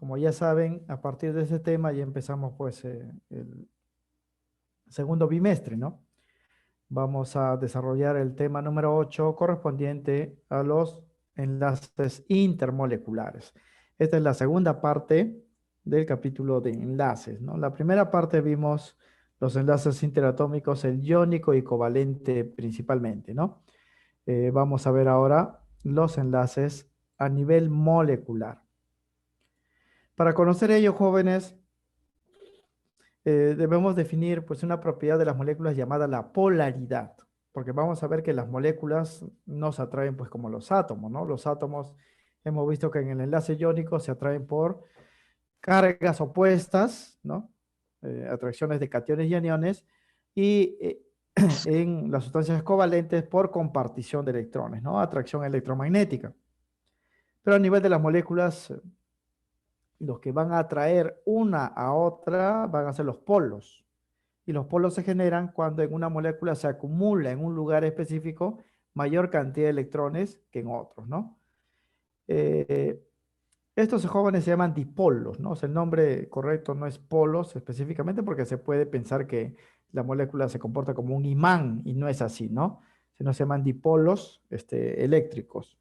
Como ya saben, a partir de ese tema ya empezamos pues el segundo bimestre, ¿no? Vamos a desarrollar el tema número 8 correspondiente a los enlaces intermoleculares. Esta es la segunda parte del capítulo de enlaces, ¿no? La primera parte vimos los enlaces interatómicos, el iónico y covalente principalmente, ¿no? Vamos a ver ahora los enlaces a nivel molecular. Para conocer ello, jóvenes, debemos definir pues una propiedad de las moléculas llamada la polaridad, porque vamos a ver que las moléculas no se atraen pues como los átomos, ¿no? Los átomos hemos visto que en el enlace iónico se atraen por cargas opuestas, ¿no? Atracciones de cationes y aniones, y en las sustancias covalentes por compartición de electrones, ¿no? Atracción electromagnética. Pero a nivel de las moléculas, los que van a atraer una a otra van a ser los polos. Y los polos se generan cuando en una molécula se acumula en un lugar específico mayor cantidad de electrones que en otros, ¿no? Eh, Estos jóvenes se llaman dipolos, ¿no? O sea, el nombre correcto no es polos específicamente porque se puede pensar que la molécula se comporta como un imán y no es así, ¿no? Sino se llaman dipolos eléctricos,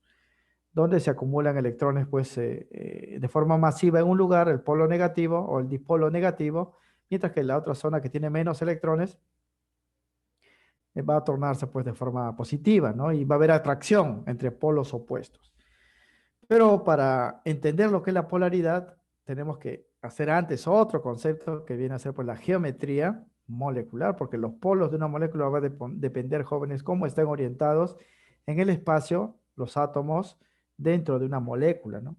donde se acumulan electrones pues de forma masiva en un lugar, el polo negativo o el dipolo negativo, mientras que la otra zona que tiene menos electrones va a tornarse pues de forma positiva, ¿no? Y va a haber atracción entre polos opuestos. Pero para entender lo que es la polaridad, tenemos que hacer antes otro concepto que viene a ser pues la geometría molecular, porque los polos de una molécula va a depender, jóvenes, cómo están orientados en el espacio los átomos dentro de una molécula, ¿no?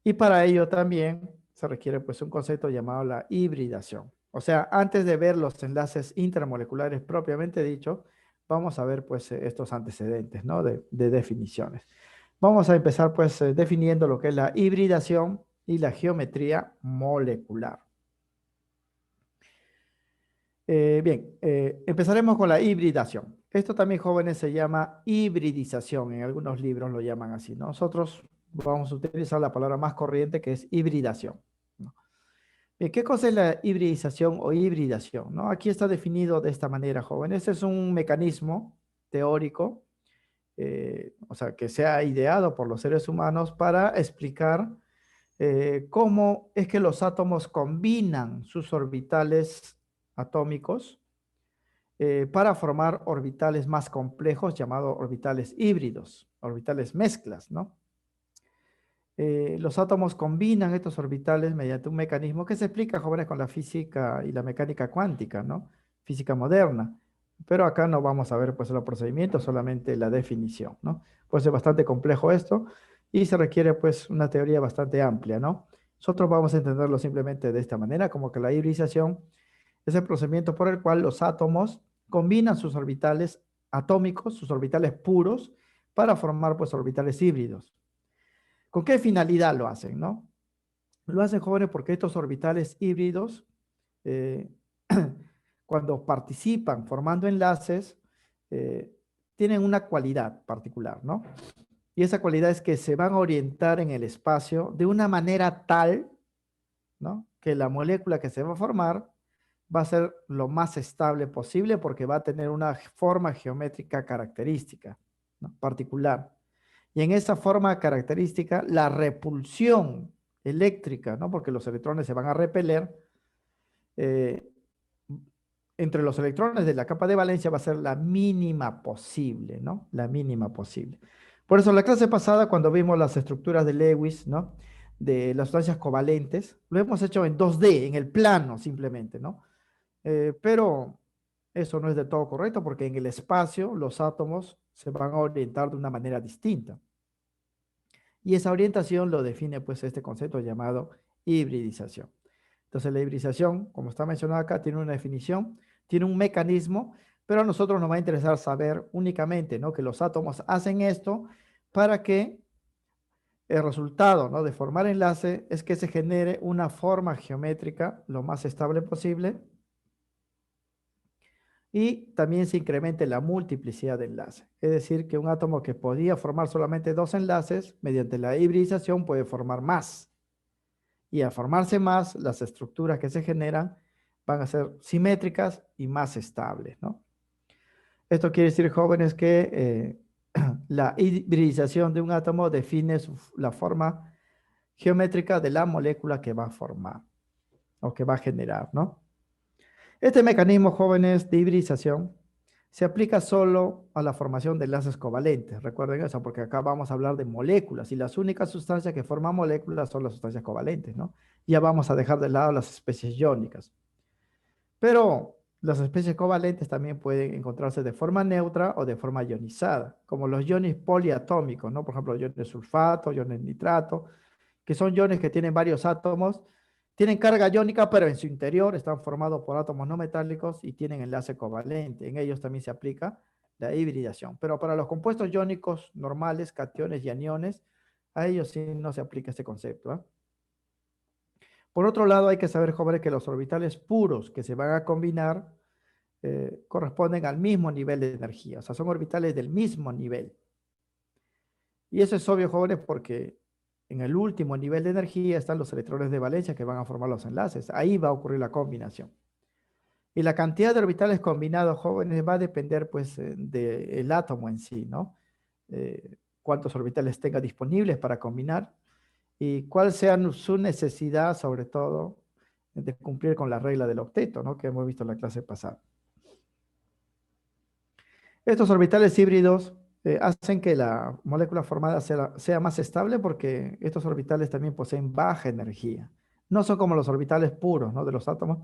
Y para ello también se requiere pues un concepto llamado la hibridación. O sea, antes de ver los enlaces intermoleculares propiamente dicho, vamos a ver pues estos antecedentes, ¿no? De definiciones. Vamos a empezar pues definiendo lo que es la hibridación y la geometría molecular. Empezaremos con la hibridación. Esto también, jóvenes, se llama hibridización. En algunos libros lo llaman así. Nosotros vamos a utilizar la palabra más corriente que es hibridación, ¿no? Bien, ¿qué cosa es la hibridización o hibridación, ¿no? Aquí está definido de esta manera, jóvenes. Este es un mecanismo teórico, o sea, que se ha ideado por los seres humanos para explicar cómo es que los átomos combinan sus orbitales atómicos para formar orbitales más complejos llamados orbitales híbridos, orbitales mezclas, ¿no? Los átomos combinan estos orbitales mediante un mecanismo que se explica, jóvenes, con la física y la mecánica cuántica, ¿no? Física moderna. Pero acá no vamos a ver pues los procedimientos, solamente la definición, ¿no? Pues es bastante complejo esto y se requiere pues una teoría bastante amplia, ¿no? Nosotros vamos a entenderlo simplemente de esta manera, como que la hibridación es el procedimiento por el cual los átomos combinan sus orbitales atómicos, sus orbitales puros, para formar pues orbitales híbridos. ¿Con qué finalidad lo hacen, no? Lo hacen, jóvenes, porque estos orbitales híbridos, eh, cuando participan formando enlaces, eh, tienen una cualidad particular, ¿no? Y esa cualidad es que se van a orientar en el espacio de una manera tal, ¿no? Que la molécula que se va a formar va a ser lo más estable posible porque va a tener una forma geométrica característica, ¿no? Particular. Y en esa forma característica, la repulsión eléctrica, ¿no? Porque los electrones se van a repeler, eh, entre los electrones de la capa de valencia va a ser la mínima posible, ¿no? La mínima posible. Por eso, la clase pasada, cuando vimos las estructuras de Lewis, ¿no? De las sustancias covalentes, lo hemos hecho en 2D, en el plano simplemente, ¿no? Pero eso no es de todo correcto porque en el espacio los átomos se van a orientar de una manera distinta. Y esa orientación lo define pues este concepto llamado hibridización. Entonces la hibridización, como está mencionado acá, tiene una definición, tiene un mecanismo, pero a nosotros nos va a interesar saber únicamente, ¿no? Que los átomos hacen esto para que el resultado, ¿no? De formar enlace es que se genere una forma geométrica lo más estable posible y también se incremente la multiplicidad de enlaces. Es decir, que un átomo que podía formar solamente dos enlaces, mediante la hibridización puede formar más. Y al formarse más, las estructuras que se generan van a ser simétricas y más estables, ¿no? Esto quiere decir, jóvenes, que la hibridización de un átomo define la forma geométrica de la molécula que va a formar o que va a generar, ¿no? Este mecanismo, jóvenes, de hibridización se aplica solo a la formación de enlaces covalentes. Recuerden eso, porque acá vamos a hablar de moléculas y las únicas sustancias que forman moléculas son las sustancias covalentes, ¿no? Ya vamos a dejar de lado las especies iónicas. Pero las especies covalentes también pueden encontrarse de forma neutra o de forma ionizada, como los iones poliatómicos, ¿no? Por ejemplo, iones de sulfato, iones de nitrato, que son iones que tienen varios átomos, tienen carga iónica, pero en su interior están formados por átomos no metálicos y tienen enlace covalente. En ellos también se aplica la hibridación. Pero para los compuestos iónicos normales, cationes y aniones, a ellos sí no se aplica este concepto, ¿eh? Por otro lado, hay que saber, jóvenes, que los orbitales puros que se van a combinar corresponden al mismo nivel de energía, o sea, son orbitales del mismo nivel. Y eso es obvio, jóvenes, porque en el último nivel de energía están los electrones de valencia que van a formar los enlaces. Ahí va a ocurrir la combinación. Y la cantidad de orbitales combinados, jóvenes, va a depender, pues, del átomo en sí, ¿no? Cuántos orbitales tenga disponibles para combinar y cuál sea su necesidad, sobre todo, de cumplir con la regla del octeto, ¿no? Que hemos visto en la clase pasada. Estos orbitales híbridos hacen que la molécula formada sea más estable porque estos orbitales también poseen baja energía. No son como los orbitales puros, ¿no? De los átomos.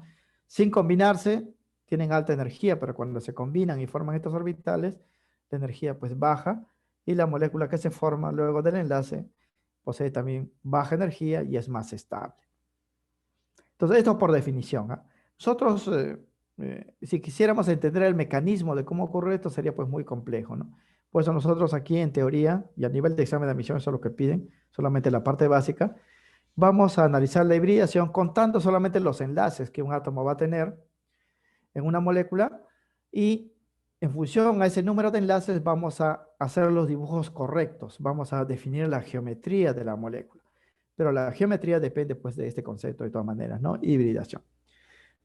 Sin combinarse, tienen alta energía, pero cuando se combinan y forman estos orbitales, la energía pues baja y la molécula que se forma luego del enlace posee también baja energía y es más estable. Entonces, esto por definición, ¿ah? Nosotros, si quisiéramos entender el mecanismo de cómo ocurre esto, sería pues muy complejo, ¿no? Por eso nosotros aquí en teoría y a nivel de examen de admisión, eso es lo que piden, solamente la parte básica, vamos a analizar la hibridación contando solamente los enlaces que un átomo va a tener en una molécula y en función a ese número de enlaces vamos a hacer los dibujos correctos, vamos a definir la geometría de la molécula. Pero la geometría depende pues de este concepto de todas maneras, ¿no? Hibridación.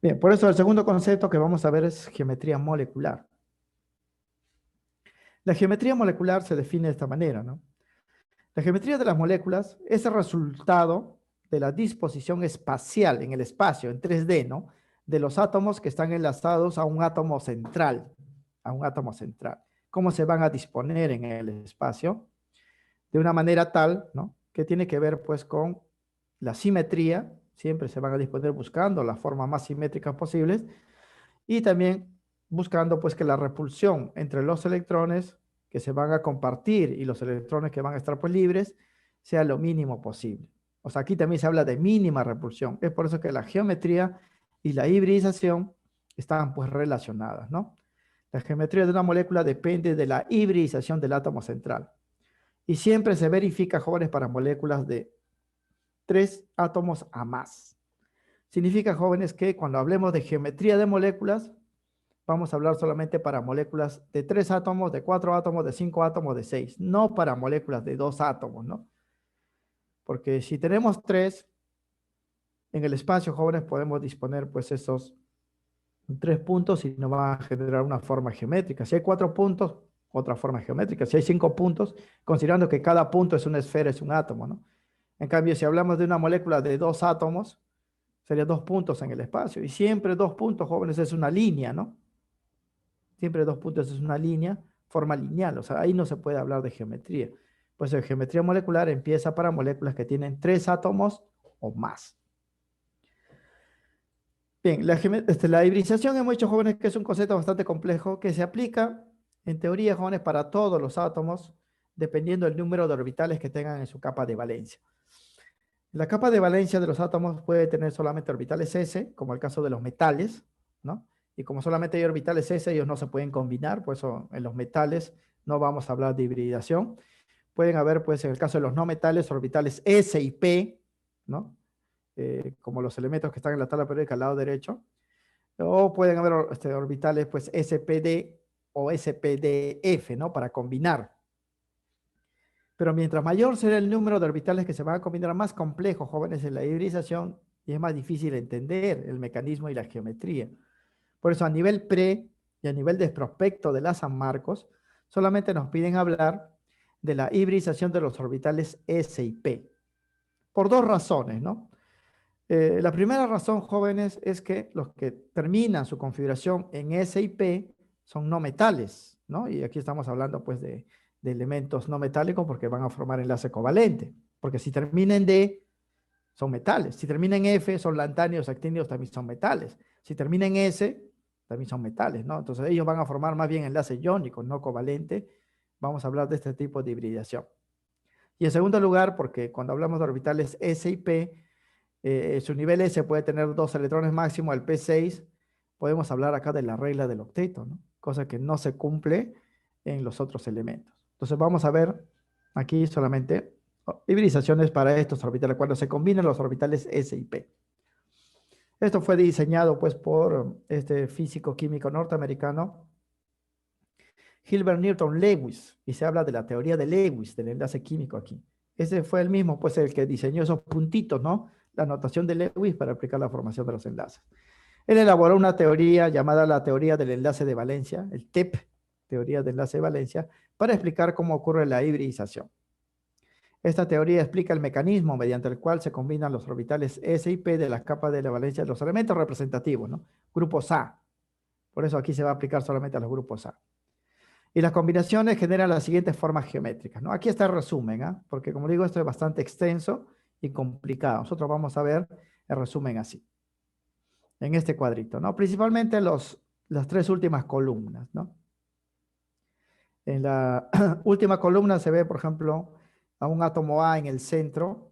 Bien, por eso el segundo concepto que vamos a ver es geometría molecular. La geometría molecular se define de esta manera, ¿no? La geometría de las moléculas es el resultado de la disposición espacial en el espacio, en 3D, ¿no? De los átomos que están enlazados a un átomo central, a un átomo central. ¿Cómo se van a disponer en el espacio? De una manera tal, ¿no? Que tiene que ver pues con la simetría, siempre se van a disponer buscando las formas más simétricas posibles y también buscando pues que la repulsión entre los electrones que se van a compartir y los electrones que van a estar pues libres sea lo mínimo posible. O sea, aquí también se habla de mínima repulsión. Es por eso que la geometría y la hibridización están pues relacionadas, ¿no? La geometría de una molécula depende de la hibridización del átomo central. Y siempre se verifica, jóvenes, para moléculas de 3 átomos a más. Significa, jóvenes, que cuando hablemos de geometría de moléculas, vamos a hablar solamente para moléculas de 3 átomos, de 4 átomos, de 5 átomos, de 6, no para moléculas de 2 átomos, ¿no? Porque si tenemos 3 en el espacio, jóvenes, podemos disponer pues esos 3 puntos y nos va a generar una forma geométrica. Si hay 4 puntos, otra forma geométrica. Si hay 5 puntos, considerando que cada punto es una esfera, es un átomo, ¿no? En cambio, si hablamos de una molécula de 2 átomos, serían 2 puntos en el espacio. Y siempre 2 puntos, jóvenes, es una línea, ¿no? Siempre 2 puntos es una línea, forma lineal. O sea, ahí no se puede hablar de geometría. Pues la geometría molecular empieza para moléculas que tienen 3 átomos o más. Bien, la hibridización hemos dicho, jóvenes, que es un concepto bastante complejo que se aplica, en teoría, jóvenes, para todos los átomos, dependiendo del número de orbitales que tengan en su capa de valencia. La capa de valencia de los átomos puede tener solamente orbitales s, como el caso de los metales, ¿no? Y como solamente hay orbitales s, ellos no se pueden combinar, por eso en los metales no vamos a hablar de hibridación. Pueden haber, pues, en el caso de los no metales, orbitales s y p, ¿no? Como los elementos que están en la tabla periódica al lado derecho. O pueden haber orbitales, pues, SPD o SPDF, ¿no? Para combinar. Pero mientras mayor será el número de orbitales que se van a combinar, más complejo, jóvenes, en la hibridización, y es más difícil entender el mecanismo y la geometría. Por eso a nivel pre y a nivel de prospecto de la San Marcos, solamente nos piden hablar de la hibridización de los orbitales S y P. Por dos razones, ¿no? La primera razón, jóvenes, es que los que terminan su configuración en S y P son no metales, ¿no? Y aquí estamos hablando, pues, de elementos no metálicos porque van a formar enlace covalente. Porque si termina en D, son metales. Si termina en F, son lantáneos, actíneos, también son metales. Si termina en S, también son metales, ¿no? Entonces ellos van a formar más bien enlace iónico, no covalente. Vamos a hablar de este tipo de hibridación. Y en segundo lugar, porque cuando hablamos de orbitales S y P, su nivel S puede tener 2 electrones máximo, el P6, podemos hablar acá de la regla del octeto, ¿no? Cosa que no se cumple en los otros elementos. Entonces vamos a ver aquí solamente hibridizaciones para estos orbitales, cuando se combinan los orbitales S y P. Esto fue diseñado pues por este físico químico norteamericano Gilbert Newton Lewis, y se habla de la teoría de Lewis, del enlace químico aquí. Ese fue el mismo, pues, el que diseñó esos puntitos, ¿no? La notación de Lewis para aplicar la formación de los enlaces. Él elaboró una teoría llamada la teoría del enlace de valencia, el TEP, teoría del enlace de valencia, para explicar cómo ocurre la hibridización. Esta teoría explica el mecanismo mediante el cual se combinan los orbitales S y P de las capas de la valencia de los elementos representativos, ¿no? Grupos A. Por eso aquí se va a aplicar solamente a los grupos A. Y las combinaciones generan las siguientes formas geométricas, ¿no? Aquí está el resumen, ¿eh? Porque como digo, esto es bastante extenso y complicado. Nosotros vamos a ver el resumen así, en este cuadrito, ¿no? Principalmente las tres últimas columnas, ¿no? En la última columna se ve, por ejemplo, a un átomo A en el centro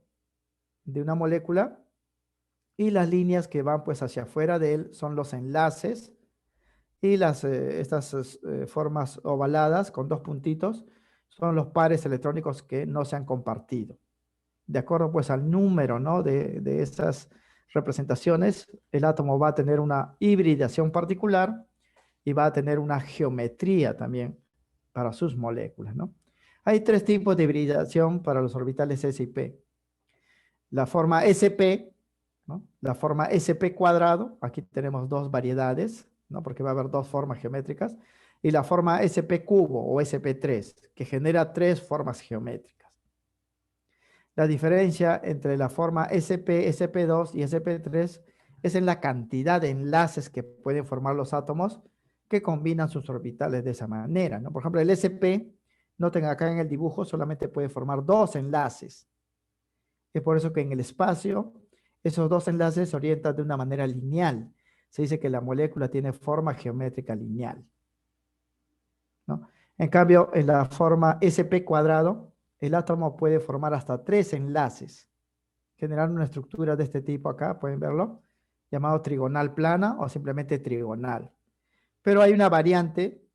de una molécula y las líneas que van pues hacia afuera de él son los enlaces y estas formas ovaladas con dos puntitos son los pares electrónicos que no se han compartido. De acuerdo pues al número, ¿no? de estas representaciones, el átomo va a tener una hibridación particular y va a tener una geometría también para sus moléculas, ¿no? Hay tres tipos de hibridación para los orbitales S y P. La forma SP, ¿no? La forma SP cuadrado, aquí tenemos dos variedades, ¿no? Porque va a haber dos formas geométricas, y la forma SP cubo o SP3, que genera tres formas geométricas. La diferencia entre la forma SP, SP2 y SP3 es en la cantidad de enlaces que pueden formar los átomos que combinan sus orbitales de esa manera, ¿no? Por ejemplo, el SP, noten acá en el dibujo, solamente puede formar dos enlaces. Es por eso que en el espacio esos dos enlaces se orientan de una manera lineal. Se dice que la molécula tiene forma geométrica lineal, ¿no? En cambio, en la forma SP cuadrado, el átomo puede formar hasta tres enlaces, generando una estructura de este tipo acá, pueden verlo, llamado trigonal plana o simplemente trigonal. Pero hay una variante,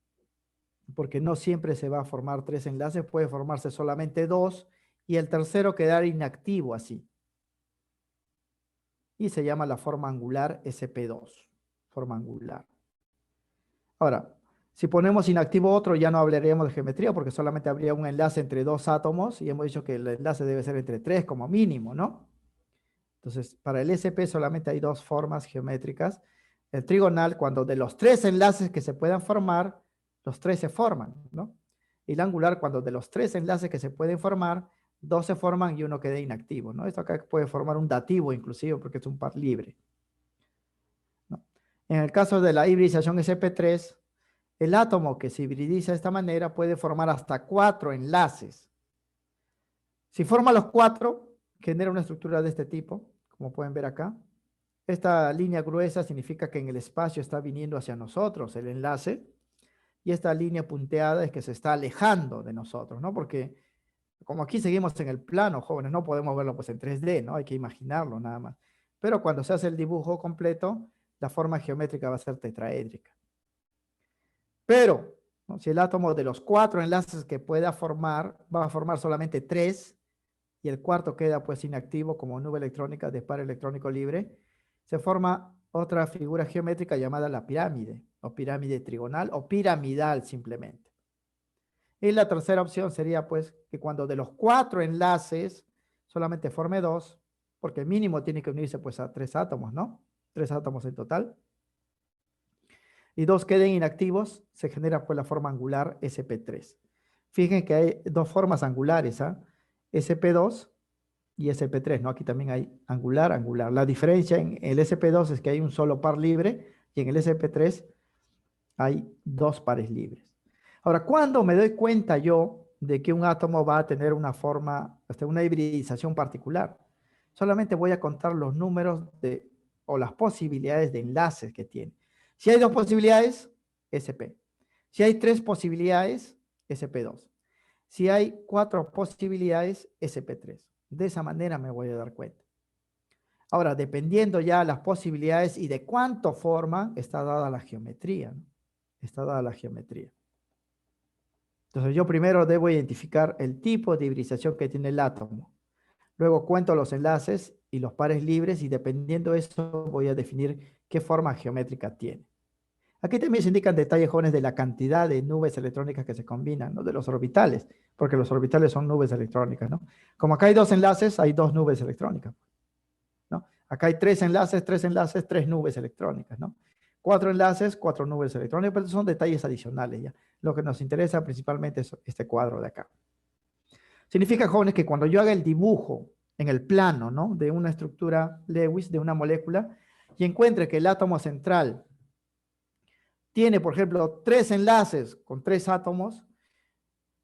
porque no siempre se va a formar tres enlaces, puede formarse solamente dos y el tercero quedar inactivo así. Y se llama la forma angular SP2, forma angular. Ahora, si ponemos inactivo otro, ya no hablaríamos de geometría porque solamente habría un enlace entre dos átomos y hemos dicho que el enlace debe ser entre tres como mínimo, ¿no? Entonces, para el SP solamente hay dos formas geométricas. El trigonal, cuando de los tres enlaces que se puedan formar, los tres se forman, ¿no? Y el angular, cuando de los tres enlaces que se pueden formar, dos se forman y uno queda inactivo, ¿no? Esto acá puede formar un dativo inclusive porque es un par libre, ¿no? En el caso de la hibridización SP3, el átomo que se hibridiza de esta manera puede formar hasta cuatro enlaces. Si forma los cuatro, genera una estructura de este tipo, como pueden ver acá. Esta línea gruesa significa que en el espacio está viniendo hacia nosotros el enlace, y esta línea punteada es que se está alejando de nosotros, ¿no? Porque como aquí seguimos en el plano, jóvenes, no podemos verlo pues en 3D, ¿no? Hay que imaginarlo nada más. Pero cuando se hace el dibujo completo, la forma geométrica va a ser tetraédrica. Pero, ¿no? Si el átomo de los cuatro enlaces que pueda formar, va a formar solamente tres, y el cuarto queda pues inactivo como nube electrónica de par electrónico libre, se forma otra figura geométrica llamada la pirámide, o pirámide trigonal, o piramidal simplemente. Y la tercera opción sería pues que cuando de los 4 enlaces solamente forme 2, porque mínimo tiene que unirse pues a 3 átomos, ¿no? 3 átomos en total. Y 2 queden inactivos, se genera pues la forma angular sp3. Fíjense que hay dos formas angulares, ¿ah? sp2 y sp3, ¿no? Aquí también hay angular, angular. La diferencia en el sp2 es que hay un solo par libre y en el sp3 hay dos pares libres. Ahora, ¿cuándo me doy cuenta yo de que un átomo va a tener una forma, hasta una hibridización particular? Solamente voy a contar los números o las posibilidades de enlaces que tiene. Si hay dos posibilidades, sp. Si hay tres posibilidades, sp2. Si hay cuatro posibilidades, sp3. De esa manera me voy a dar cuenta. Ahora, dependiendo ya las posibilidades y de cuánto forman, está dada la geometría, ¿no? Está dada la geometría. Entonces yo primero debo identificar el tipo de hibridización que tiene el átomo. Luego cuento los enlaces y los pares libres y dependiendo de eso voy a definir qué forma geométrica tiene. Aquí también se indican detalles jóvenes de la cantidad de nubes electrónicas que se combinan, ¿no? De los orbitales, porque los orbitales son nubes electrónicas, ¿no? Como acá hay dos enlaces, hay dos nubes electrónicas, ¿no? Acá hay tres enlaces, tres nubes electrónicas, ¿no? Cuatro enlaces, cuatro nubes electrónicas, pero son detalles adicionales ya. Lo que nos interesa principalmente es este cuadro de acá. Significa, jóvenes, que cuando yo haga el dibujo en el plano, ¿no? De una estructura Lewis, de una molécula, y encuentre que el átomo central tiene, por ejemplo, tres enlaces con tres átomos,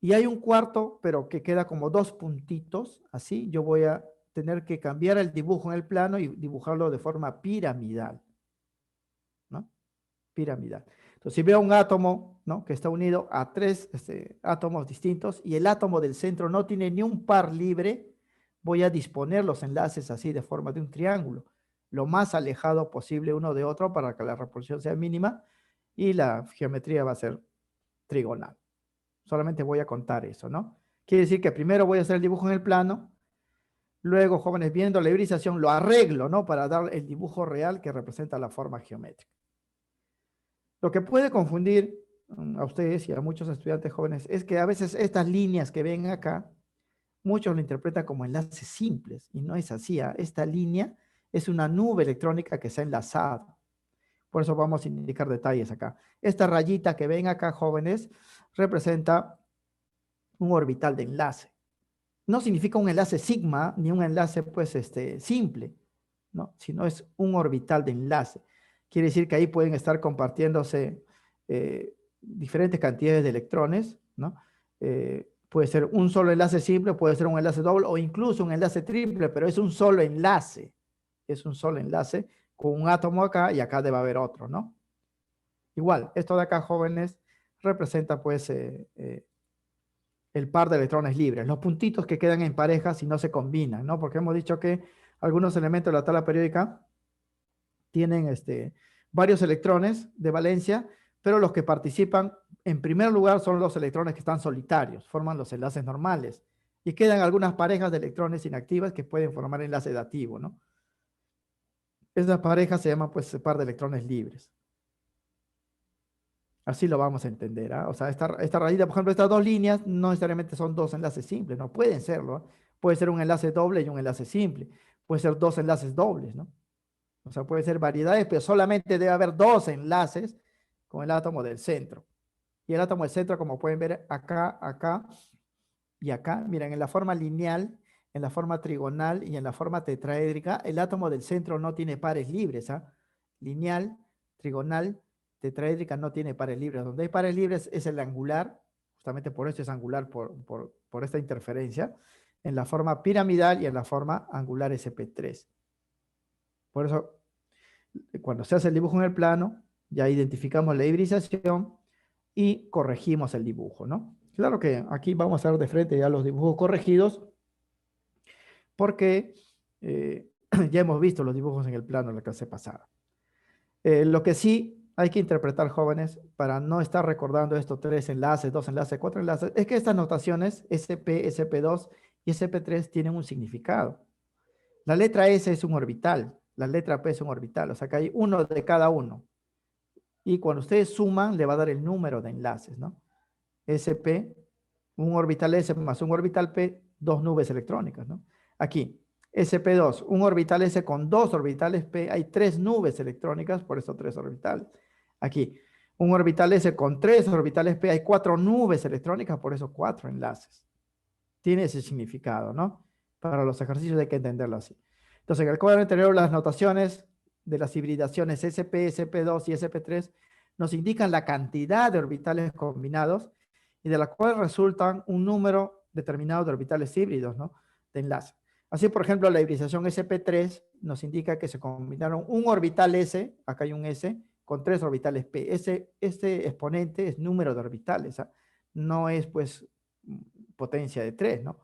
y hay un cuarto, pero que queda como dos puntitos, así, yo voy a tener que cambiar el dibujo en el plano y dibujarlo de forma piramidal, ¿no? Piramidal. Entonces, si veo un átomo, ¿no? Que está unido a tres átomos distintos y el átomo del centro no tiene ni un par libre, voy a disponer los enlaces así de forma de un triángulo, lo más alejado posible uno de otro para que la repulsión sea mínima y la geometría va a ser trigonal. Solamente voy a contar eso, ¿no? Quiere decir que primero voy a hacer el dibujo en el plano, luego, jóvenes, viendo la hibridización, lo arreglo, ¿no? Para dar el dibujo real que representa la forma geométrica. Lo que puede confundir a ustedes y a muchos estudiantes jóvenes es que a veces estas líneas que ven acá, muchos lo interpretan como enlaces simples, y no es así. Esta línea es una nube electrónica que se ha enlazado. Por eso vamos a indicar detalles acá. Esta rayita que ven acá, jóvenes, representa un orbital de enlace. No significa un enlace sigma, ni un enlace pues simple, ¿no? Sino es un orbital de enlace. Quiere decir que ahí pueden estar compartiéndose diferentes cantidades de electrones, ¿no? Puede ser un solo enlace simple, puede ser un enlace doble o incluso un enlace triple, pero es un solo enlace. Es un solo enlace con un átomo acá y acá debe haber otro, ¿no? Igual, esto de acá, jóvenes, representa pues el par de electrones libres, los puntitos que quedan en pareja si no se combinan, ¿no? Porque hemos dicho que algunos elementos de la tabla periódica tienen varios electrones de valencia, pero los que participan en primer lugar son los electrones que están solitarios, forman los enlaces normales, y quedan algunas parejas de electrones inactivas que pueden formar enlace dativo, ¿no? Estas parejas se llaman pues par de electrones libres. Así lo vamos a entender, ¿ah? O sea, esta rayita, por ejemplo, estas dos líneas no necesariamente son dos enlaces simples, no pueden serlo, ¿ah? Puede ser un enlace doble y un enlace simple. Puede ser dos enlaces dobles, ¿no? O sea, puede ser variedades, pero solamente debe haber dos enlaces con el átomo del centro. Y el átomo del centro, como pueden ver acá, acá y acá, miren, en la forma lineal, en la forma trigonal y en la forma tetraédrica, el átomo del centro no tiene pares libres, ¿ah? Lineal, trigonal, tetraédrica no tiene pares libres. Donde hay pares libres es el angular, justamente por eso es angular, por esta interferencia, en la forma piramidal y en la forma angular sp3. Por eso, cuando se hace el dibujo en el plano, ya identificamos la hibridización y corregimos el dibujo, ¿no? Claro que aquí vamos a ver de frente ya los dibujos corregidos, porque ya hemos visto los dibujos en el plano en la clase pasada. Lo que sí hay que interpretar, jóvenes, para no estar recordando estos tres enlaces, dos enlaces, cuatro enlaces, es que estas notaciones SP, SP2 y SP3 tienen un significado. La letra S es un orbital, la letra P es un orbital, o sea que hay uno de cada uno. Y cuando ustedes suman, le va a dar el número de enlaces, ¿no? SP un orbital S más un orbital P, dos nubes electrónicas, ¿no? Aquí, sp2, un orbital S con dos orbitales P, hay tres nubes electrónicas, por eso tres orbitales. Aquí, un orbital S con tres orbitales P, hay cuatro nubes electrónicas, por eso cuatro enlaces. Tiene ese significado, ¿no? Para los ejercicios hay que entenderlo así. Entonces, en el cuadro anterior, las notaciones de las hibridaciones SP, SP2 y SP3 nos indican la cantidad de orbitales combinados y de la cual resultan un número determinado de orbitales híbridos, ¿no? De enlace. Así, por ejemplo, la hibridación SP3 nos indica que se combinaron un orbital S, acá hay un S, con tres orbitales P. Este exponente es número de orbitales, ¿ah? No es, pues, potencia de 3, ¿no?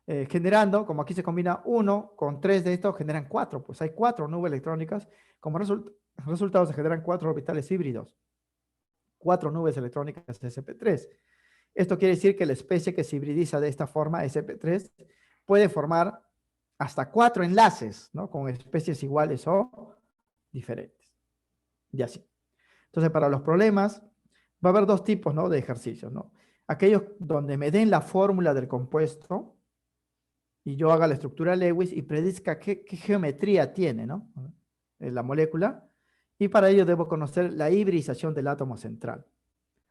Generando, como aquí se combina 1 con 3 de estos, generan 4. Pues hay 4 nubes electrónicas. Como resultado se generan 4 orbitales híbridos. 4 nubes electrónicas sp3. Esto quiere decir que la especie que se hibridiza de esta forma, sp3, puede formar hasta 4 enlaces, ¿no? Con especies iguales o diferentes. Y así. Entonces, para los problemas, va a haber dos tipos, ¿no? De ejercicios, ¿no? Aquellos donde me den la fórmula del compuesto y yo haga la estructura Lewis y predizca qué geometría tiene, ¿no? La molécula. Y para ello debo conocer la hibridización del átomo central.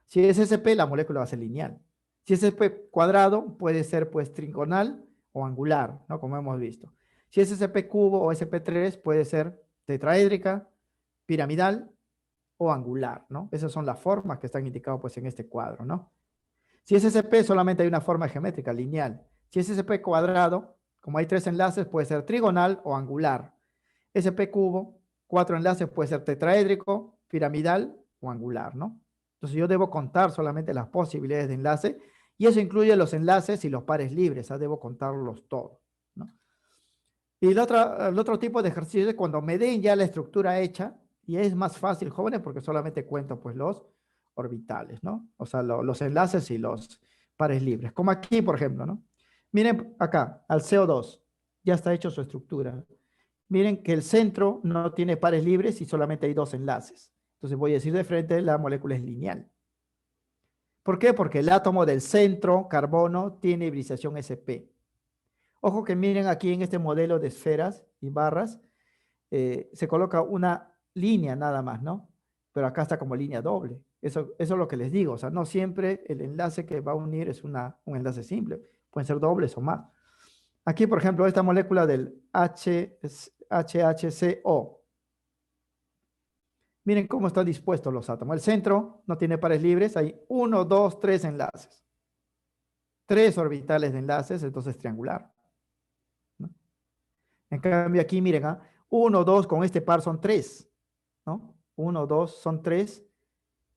Si es SP, la molécula va a ser lineal. Si es SP cuadrado, puede ser pues trigonal o angular, ¿no? Como hemos visto. Si es SP cubo o SP3, puede ser tetraédrica, piramidal o angular, ¿no? Esas son las formas que están indicadas pues en este cuadro, ¿no? Si es SP, solamente hay una forma geométrica, lineal. Si es SP cuadrado, como hay tres enlaces, puede ser trigonal o angular. SP cubo, cuatro enlaces, puede ser tetraédrico, piramidal o angular, ¿no? Entonces yo debo contar solamente las posibilidades de enlace y eso incluye los enlaces y los pares libres, ¿ah? Debo contarlos todos, ¿no? Y el otro tipo de ejercicio es cuando me den ya la estructura hecha y es más fácil, jóvenes, porque solamente cuento pues los orbitales, ¿no? O sea, los enlaces y los pares libres. Como aquí, por ejemplo, ¿no? Miren acá, al CO2, ya está hecho su estructura. Miren que el centro no tiene pares libres y solamente hay dos enlaces. Entonces voy a decir de frente, la molécula es lineal. ¿Por qué? Porque el átomo del centro, carbono, tiene hibridación sp. Ojo que miren aquí en este modelo de esferas y barras, se coloca una línea nada más, ¿no? Pero acá está como línea doble. Eso es lo que les digo. O sea, no siempre el enlace que va a unir es un enlace simple. Pueden ser dobles o más. Aquí, por ejemplo, esta molécula del HHCO. Miren cómo están dispuestos los átomos. El centro no tiene pares libres. Hay 1, 2, 3 enlaces. 3 orbitales de enlaces, entonces triangular, ¿no? En cambio aquí, miren, 1, 2 con este par son 3, ¿no? 1, 2 son 3,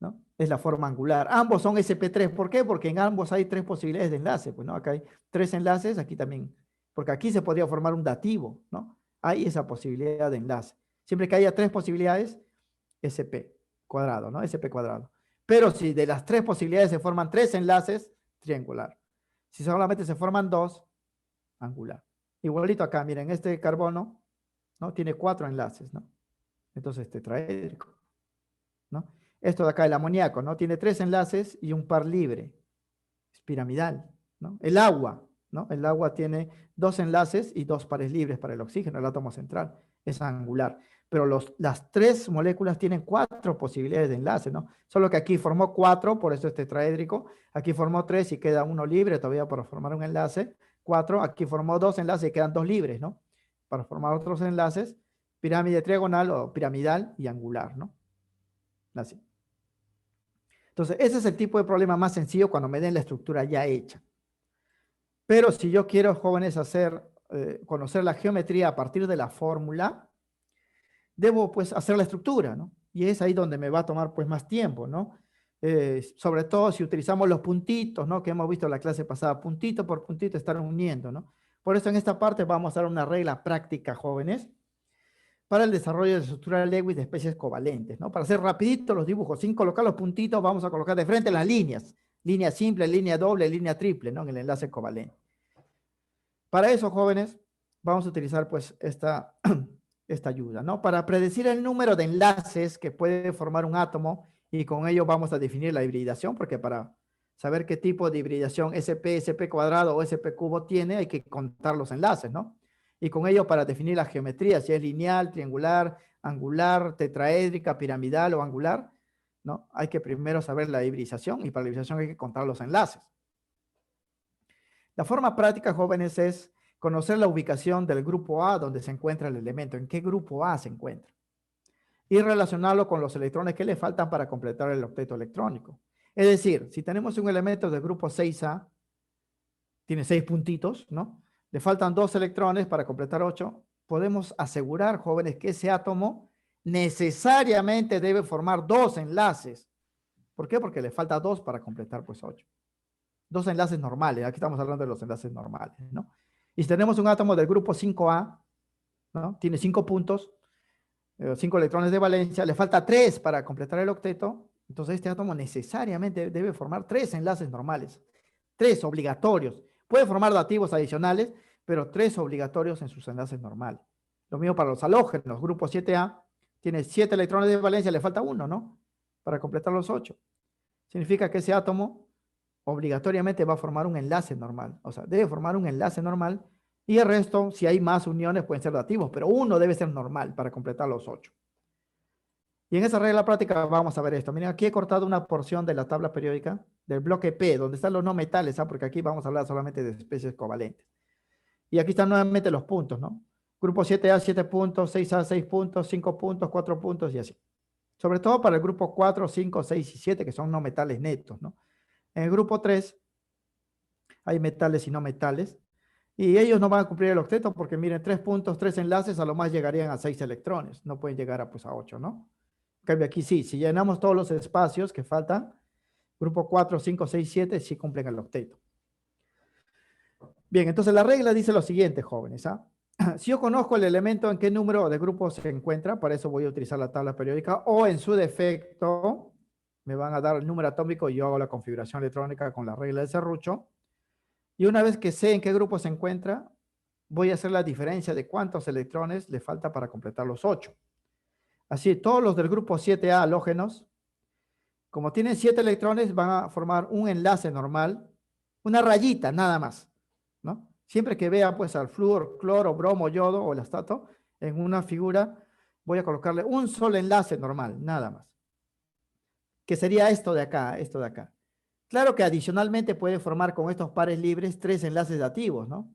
¿no? Es la forma angular. Ambos son sp3. ¿Por qué? Porque en ambos hay 3 posibilidades de enlace. Pues, ¿no? Acá hay 3 enlaces, aquí también. Porque aquí se podría formar un dativo, ¿no? Hay esa posibilidad de enlace. Siempre que haya 3 posibilidades, sp cuadrado, ¿no? Sp cuadrado. Pero si de las 3 posibilidades se forman 3 enlaces, triangular. Si solamente se forman 2, angular. Igualito acá, miren, este carbono, ¿no? Tiene 4 enlaces, ¿no? Entonces tetraédrico, ¿no? Esto de acá, el amoníaco, ¿no? Tiene 3 enlaces y un par libre. Es piramidal, ¿no? El agua, ¿no? El agua tiene 2 enlaces y 2 pares libres para el oxígeno, el átomo central. Es angular. Pero las 3 moléculas tienen 4 posibilidades de enlace, ¿no? Solo que aquí formó 4, por eso es tetraédrico. Aquí formó 3 y queda uno libre todavía para formar un enlace. 4, aquí formó 2 enlaces y quedan 2 libres, ¿no? Para formar otros enlaces, pirámide trigonal o piramidal y angular, ¿no? Así. Entonces, ese es el tipo de problema más sencillo cuando me den la estructura ya hecha. Pero si yo quiero, jóvenes, conocer la geometría a partir de la fórmula, debo pues hacer la estructura, ¿no? Y es ahí donde me va a tomar pues más tiempo, ¿no? Sobre todo si utilizamos los puntitos, ¿no? Que hemos visto en la clase pasada, puntito por puntito estar uniendo, ¿no? Por eso en esta parte vamos a dar una regla práctica, jóvenes, para el desarrollo de estructura Lewis de especies covalentes, ¿no? Para hacer rapidito los dibujos, sin colocar los puntitos, vamos a colocar de frente las líneas. Línea simple, línea doble, línea triple, ¿no? En el enlace covalente. Para eso, jóvenes, vamos a utilizar pues esta ayuda, ¿no? Para predecir el número de enlaces que puede formar un átomo y con ello vamos a definir la hibridación, porque para saber qué tipo de hibridación SP, SP cuadrado o SP cubo tiene, hay que contar los enlaces, ¿no? Y con ello para definir la geometría, si es lineal, triangular, angular, tetraédrica, piramidal o angular, ¿no? Hay que primero saber la hibridación y para la hibridación hay que contar los enlaces. La forma práctica, jóvenes, es conocer la ubicación del grupo A donde se encuentra el elemento, en qué grupo A se encuentra, y relacionarlo con los electrones que le faltan para completar el octeto electrónico. Es decir, si tenemos un elemento del grupo 6A, tiene 6 puntitos, ¿no? Le faltan 2 electrones para completar 8. Podemos asegurar, jóvenes, que ese átomo necesariamente debe formar 2 enlaces. ¿Por qué? Porque le falta 2 para completar pues 8. 2 enlaces normales. Aquí estamos hablando de los enlaces normales, ¿no? Y si tenemos un átomo del grupo 5A, ¿no? Tiene 5 puntos, 5 electrones de valencia, le falta 3 para completar el octeto. Entonces este átomo necesariamente debe formar 3 enlaces normales. 3 obligatorios. Puede formar dativos adicionales, pero 3 obligatorios en sus enlaces normales. Lo mismo para los halógenos. Grupo 7A tiene 7 electrones de valencia, le falta 1, ¿no? Para completar los 8. Significa que ese átomo obligatoriamente va a formar un enlace normal. O sea, debe formar un enlace normal y el resto, si hay más uniones, pueden ser dativos, pero uno debe ser normal para completar los 8. Y en esa regla práctica vamos a ver esto. Miren, aquí he cortado una porción de la tabla periódica del bloque P, donde están los no metales, ¿ah? Porque aquí vamos a hablar solamente de especies covalentes. Y aquí están nuevamente los puntos, ¿no? Grupo 7A, 7 puntos, 6A, 6 puntos, 5 puntos, 4 puntos y así. Sobre todo para el grupo 4, 5, 6 y 7, que son no metales netos, ¿no? En el grupo 3 hay metales y no metales. Y ellos no van a cumplir el octeto porque miren, 3 puntos, 3 enlaces, a lo más llegarían a 6 electrones. No pueden llegar a, pues, a 8, ¿no? En cambio aquí sí, si llenamos todos los espacios que faltan, grupo 4, 5, 6, 7, sí cumplen el octeto. Bien, entonces la regla dice lo siguiente, jóvenes. ¿Ah? Si yo conozco el elemento en qué número de grupo se encuentra, para eso voy a utilizar la tabla periódica, o en su defecto, me van a dar el número atómico y yo hago la configuración electrónica con la regla de serrucho. Y una vez que sé en qué grupo se encuentra, voy a hacer la diferencia de cuántos electrones le falta para completar los 8. Así, todos los del grupo 7A halógenos, como tienen 7 electrones, van a formar un enlace normal, una rayita nada más, ¿no? Siempre que vea pues al flúor, cloro, bromo, yodo o el astato en una figura, voy a colocarle un solo enlace normal, nada más. Que sería esto de acá, esto de acá. Claro que adicionalmente puede formar con estos pares libres 3 enlaces dativos, ¿no?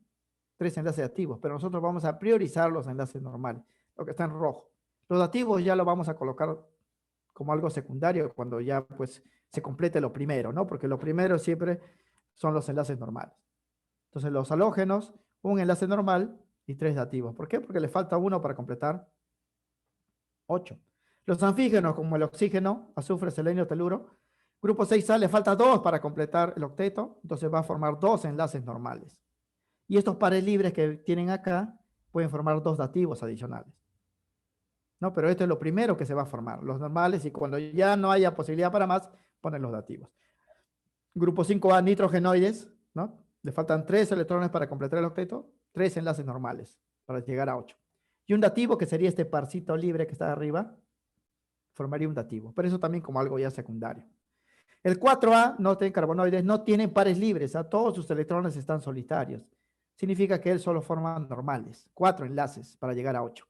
3 enlaces dativos, pero nosotros vamos a priorizar los enlaces normales, lo que está en rojo. Los dativos ya lo vamos a colocar como algo secundario cuando ya pues se complete lo primero, ¿no? Porque lo primero siempre son los enlaces normales. Entonces los halógenos, un enlace normal y 3 dativos. ¿Por qué? Porque le falta uno para completar 8. Los anfígenos, como el oxígeno, azufre, selenio, teluro, grupo 6A le falta 2 para completar el octeto, entonces va a formar 2 enlaces normales. Y estos pares libres que tienen acá pueden formar 2 dativos adicionales. ¿No? Pero esto es lo primero que se va a formar, los normales, y cuando ya no haya posibilidad para más, ponen los dativos. Grupo 5A, nitrogenoides, ¿no? Le faltan 3 electrones para completar el octeto, 3 enlaces normales para llegar a 8. Y un dativo, que sería este parcito libre que está arriba, formaría un dativo, pero eso también como algo ya secundario. El 4A, noten, carbonoides, no tienen pares libres, ¿ah? Todos sus electrones están solitarios. Significa que él solo forma normales, 4 enlaces para llegar a 8.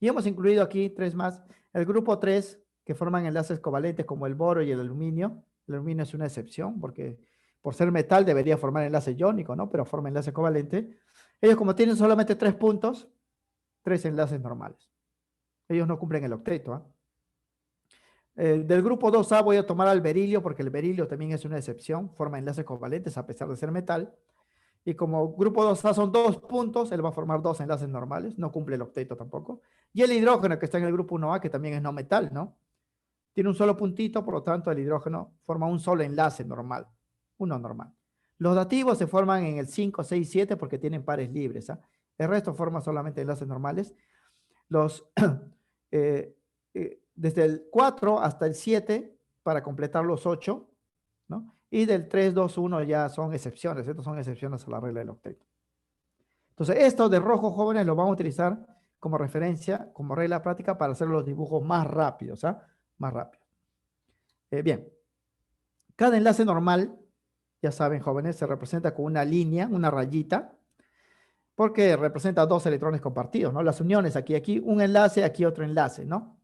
Y hemos incluido aquí 3 más. El grupo 3, que forman enlaces covalentes como el boro y el aluminio. El aluminio es una excepción porque por ser metal debería formar enlace iónico, ¿no? Pero forma enlace covalente. Ellos, como tienen solamente 3 puntos, 3 enlaces normales. Ellos no cumplen el octeto, ¿eh? Del grupo 2A voy a tomar al berilio porque el berilio también es una excepción. Forma enlaces covalentes a pesar de ser metal. Y como grupo 2A son 2 puntos, él va a formar 2 enlaces normales, no cumple el octeto tampoco. Y el hidrógeno, que está en el grupo 1A, que también es no metal, ¿no? Tiene un solo puntito, por lo tanto el hidrógeno forma un solo enlace normal, uno normal. Los dativos se forman en el 5, 6, 7 porque tienen pares libres, ¿ah? El resto forma solamente enlaces normales. Los, desde el 4 hasta el 7, para completar los 8, ¿no? Y del 3, 2, 1 ya son excepciones. Estos son excepciones a la regla del octeto. Entonces, esto de rojo, jóvenes, lo vamos a utilizar como referencia, como regla práctica para hacer los dibujos más rápidos, ¿ah? Más rápido. Bien. Cada enlace normal ya saben, jóvenes, se representa con una línea, una rayita, porque representa dos electrones compartidos, ¿no? Las uniones, aquí un enlace, aquí otro enlace, ¿no?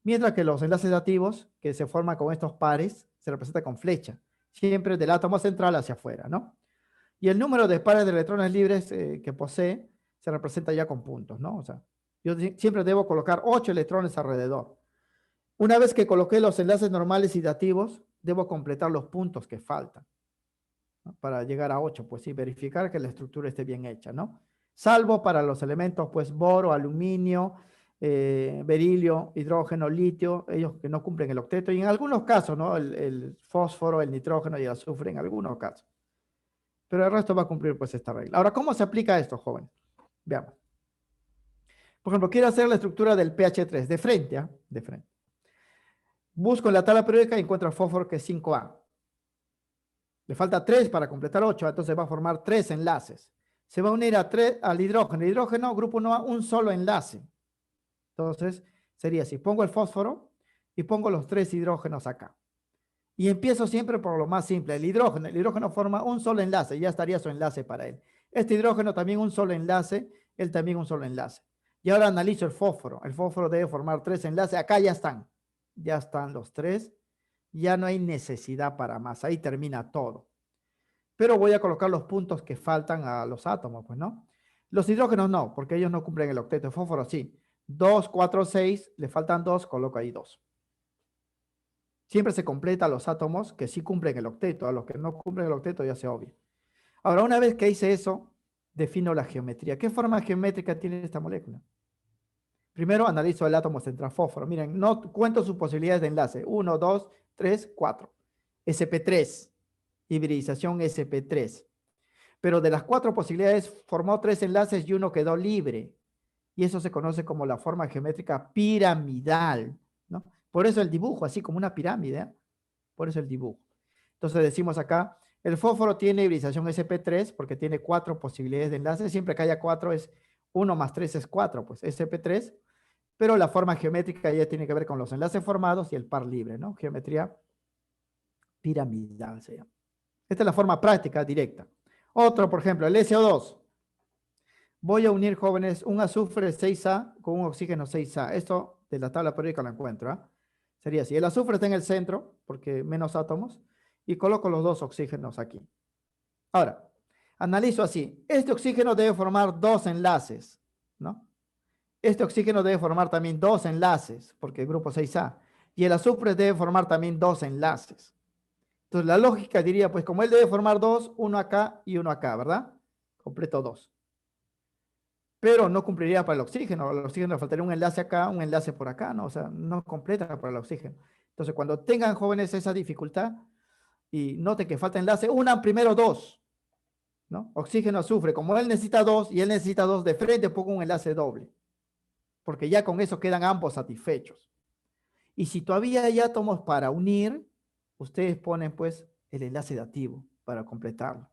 Mientras que los enlaces dativos, que se forman con estos pares, se representa con flecha, siempre del átomo central hacia afuera, ¿no? Y el número de pares de electrones libres que posee se representa ya con puntos, ¿no? O sea, yo siempre debo colocar 8 electrones alrededor. Una vez que coloqué los enlaces normales y dativos, debo completar los puntos que faltan, ¿no? Para llegar a 8, pues sí, verificar que la estructura esté bien hecha, ¿no? Salvo para los elementos, pues, boro, aluminio, berilio, hidrógeno, litio, ellos que no cumplen el octeto, y en algunos casos, ¿no? El fósforo, el nitrógeno y el azufre, en algunos casos. Pero el resto va a cumplir, pues, esta regla. Ahora, ¿cómo se aplica esto, joven? Veamos. Por ejemplo, quiero hacer la estructura del pH3 de frente, ¿ah? De frente. Busco en la tabla periódica y encuentro el fósforo que es 5A. Le falta 3 para completar 8, entonces va a formar 3 enlaces. Se va a unir al hidrógeno. El hidrógeno, grupo 1A, un solo enlace. Entonces, sería así. Pongo el fósforo y pongo los 3 hidrógenos acá. Y empiezo siempre por lo más simple, el hidrógeno. El hidrógeno forma un solo enlace, ya estaría su enlace para él. Este hidrógeno también un solo enlace, él también un solo enlace. Y ahora analizo el fósforo. El fósforo debe formar 3 enlaces. Acá ya están los 3. Ya no hay necesidad para más. Ahí termina todo. Pero voy a colocar los puntos que faltan a los átomos, pues, ¿no? Los hidrógenos no, porque ellos no cumplen el octeto. El fósforo sí. 2, 4, 6, le faltan 2, coloco ahí 2. Siempre se completa a los átomos que sí cumplen el octeto. A los que no cumplen el octeto ya se obvia. Ahora, una vez que hice eso, defino la geometría. ¿Qué forma geométrica tiene esta molécula? Primero analizo el átomo central fósforo. Miren, no cuento sus posibilidades de enlace. 1, 2, 3, 4. SP3. Hibridización SP3. Pero de las 4 posibilidades formó 3 enlaces y uno quedó libre. Y eso se conoce como la forma geométrica piramidal, ¿no? Por eso el dibujo, así como una pirámide, ¿eh? Por eso el dibujo. Entonces decimos acá, el fósforo tiene hibridización SP3 porque tiene 4 posibilidades de enlace. Siempre que haya 4 es 1 más 3 es 4, pues SP3. Pero la forma geométrica ya tiene que ver con los enlaces formados y el par libre, ¿no? Geometría piramidal se llama. Esta es la forma práctica directa. Otro, por ejemplo, el SO2. Voy a unir, jóvenes, un azufre 6A con un oxígeno 6A. Esto de la tabla periódica lo encuentro, ¿eh? Sería así. El azufre está en el centro, porque menos átomos, y coloco los 2 oxígenos aquí. Ahora, analizo así. Este oxígeno debe formar 2 enlaces, ¿no? Este oxígeno debe formar también 2 enlaces, porque el grupo 6A. Y el azufre debe formar también 2 enlaces. Entonces, la lógica diría, pues como él debe formar 2, uno acá y uno acá, ¿verdad? Completo 2. Pero no cumpliría para el oxígeno. Al oxígeno le faltaría un enlace acá, un enlace por acá, ¿no? O sea, no completa para el oxígeno. Entonces, cuando tengan, jóvenes, esa dificultad y noten que falta enlace, unan primero 2, ¿no? Oxígeno, azufre. Como él necesita 2 y él necesita 2 de frente, pongo un enlace doble. Porque ya con eso quedan ambos satisfechos. Y si todavía hay átomos para unir, ustedes ponen, pues, el enlace dativo para completarlo.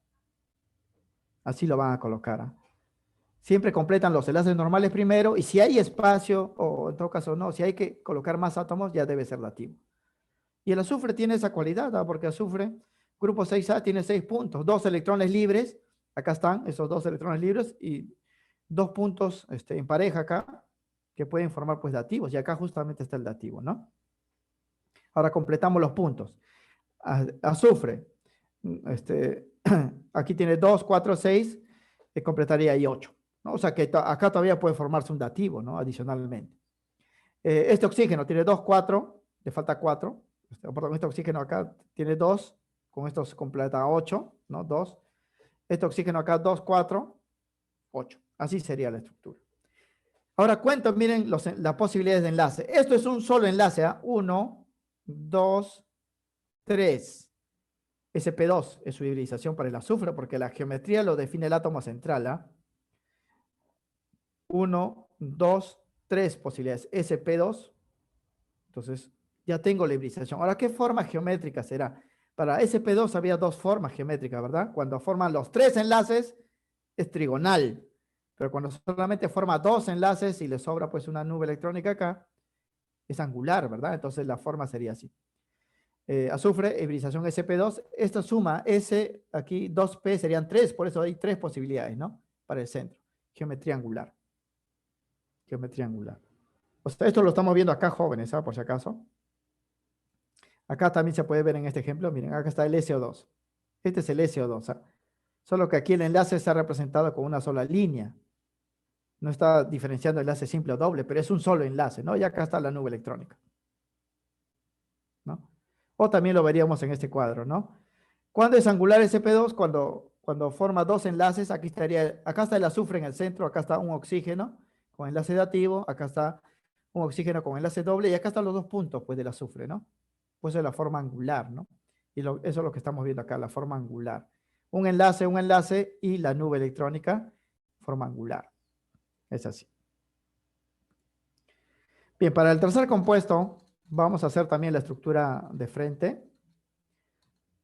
Así lo van a colocar, ¿eh? Siempre completan los enlaces normales primero y si hay espacio, o en todo caso no, si hay que colocar más átomos, ya debe ser dativo. Y el azufre tiene esa cualidad, ¿no? Porque azufre, grupo 6A, tiene 6 puntos, 2 electrones libres, acá están esos 2 electrones libres y 2 puntos en pareja acá, que pueden formar pues dativos, y acá justamente está el dativo, ¿no? Ahora completamos los puntos. Azufre, aquí tiene 2, 4, 6, completaría ahí 8. ¿No? O sea que acá todavía puede formarse un dativo, ¿no? Adicionalmente. Este oxígeno tiene 2, 4, le falta 4. Perdón, este oxígeno acá tiene 2, con esto se completa 8, ¿no? 2. Este oxígeno acá 2, 4, 8. Así sería la estructura. Ahora cuento, miren las posibilidades de enlace. Esto es un solo enlace, ¿eh? 1, 2, 3. SP2 es su hibridización para el azufre, porque la geometría lo define el átomo central, ¿ah? 1, 2, 3 posibilidades. SP2. Entonces, ya tengo la hibridización. Ahora, ¿qué forma geométrica será? Para SP2 había 2 formas geométricas, ¿verdad? Cuando forman los 3 enlaces, es trigonal. Pero cuando solamente forma 2 enlaces y le sobra pues una nube electrónica acá, es angular, ¿verdad? Entonces la forma sería así. azufre, hibridización sp2. Esta suma S, aquí 2p serían 3, por eso hay 3 posibilidades, ¿no? Para el centro. Geometría angular. Geometría angular. O sea, esto lo estamos viendo acá, jóvenes, ¿ah? Por si acaso. Acá también se puede ver en este ejemplo. Miren, acá está el SO2. Este es el SO2, ¿ah? Solo que aquí el enlace está representado con una sola línea. No está diferenciando enlace simple o doble, pero es un solo enlace, ¿no? Y acá está la nube electrónica, ¿no? O también lo veríamos en este cuadro, ¿no? ¿Cuándo es angular SP2? Cuando forma dos enlaces. Aquí estaría, acá está el azufre en el centro, acá está un oxígeno con enlace dativo, acá está un oxígeno con enlace doble y acá están los dos puntos, pues, del azufre, ¿no? Pues es la forma angular, ¿no? Y eso es lo que estamos viendo acá, la forma angular. Un enlace y la nube electrónica, forma angular. Es así. Bien, para el tercer compuesto vamos a hacer también la estructura de frente.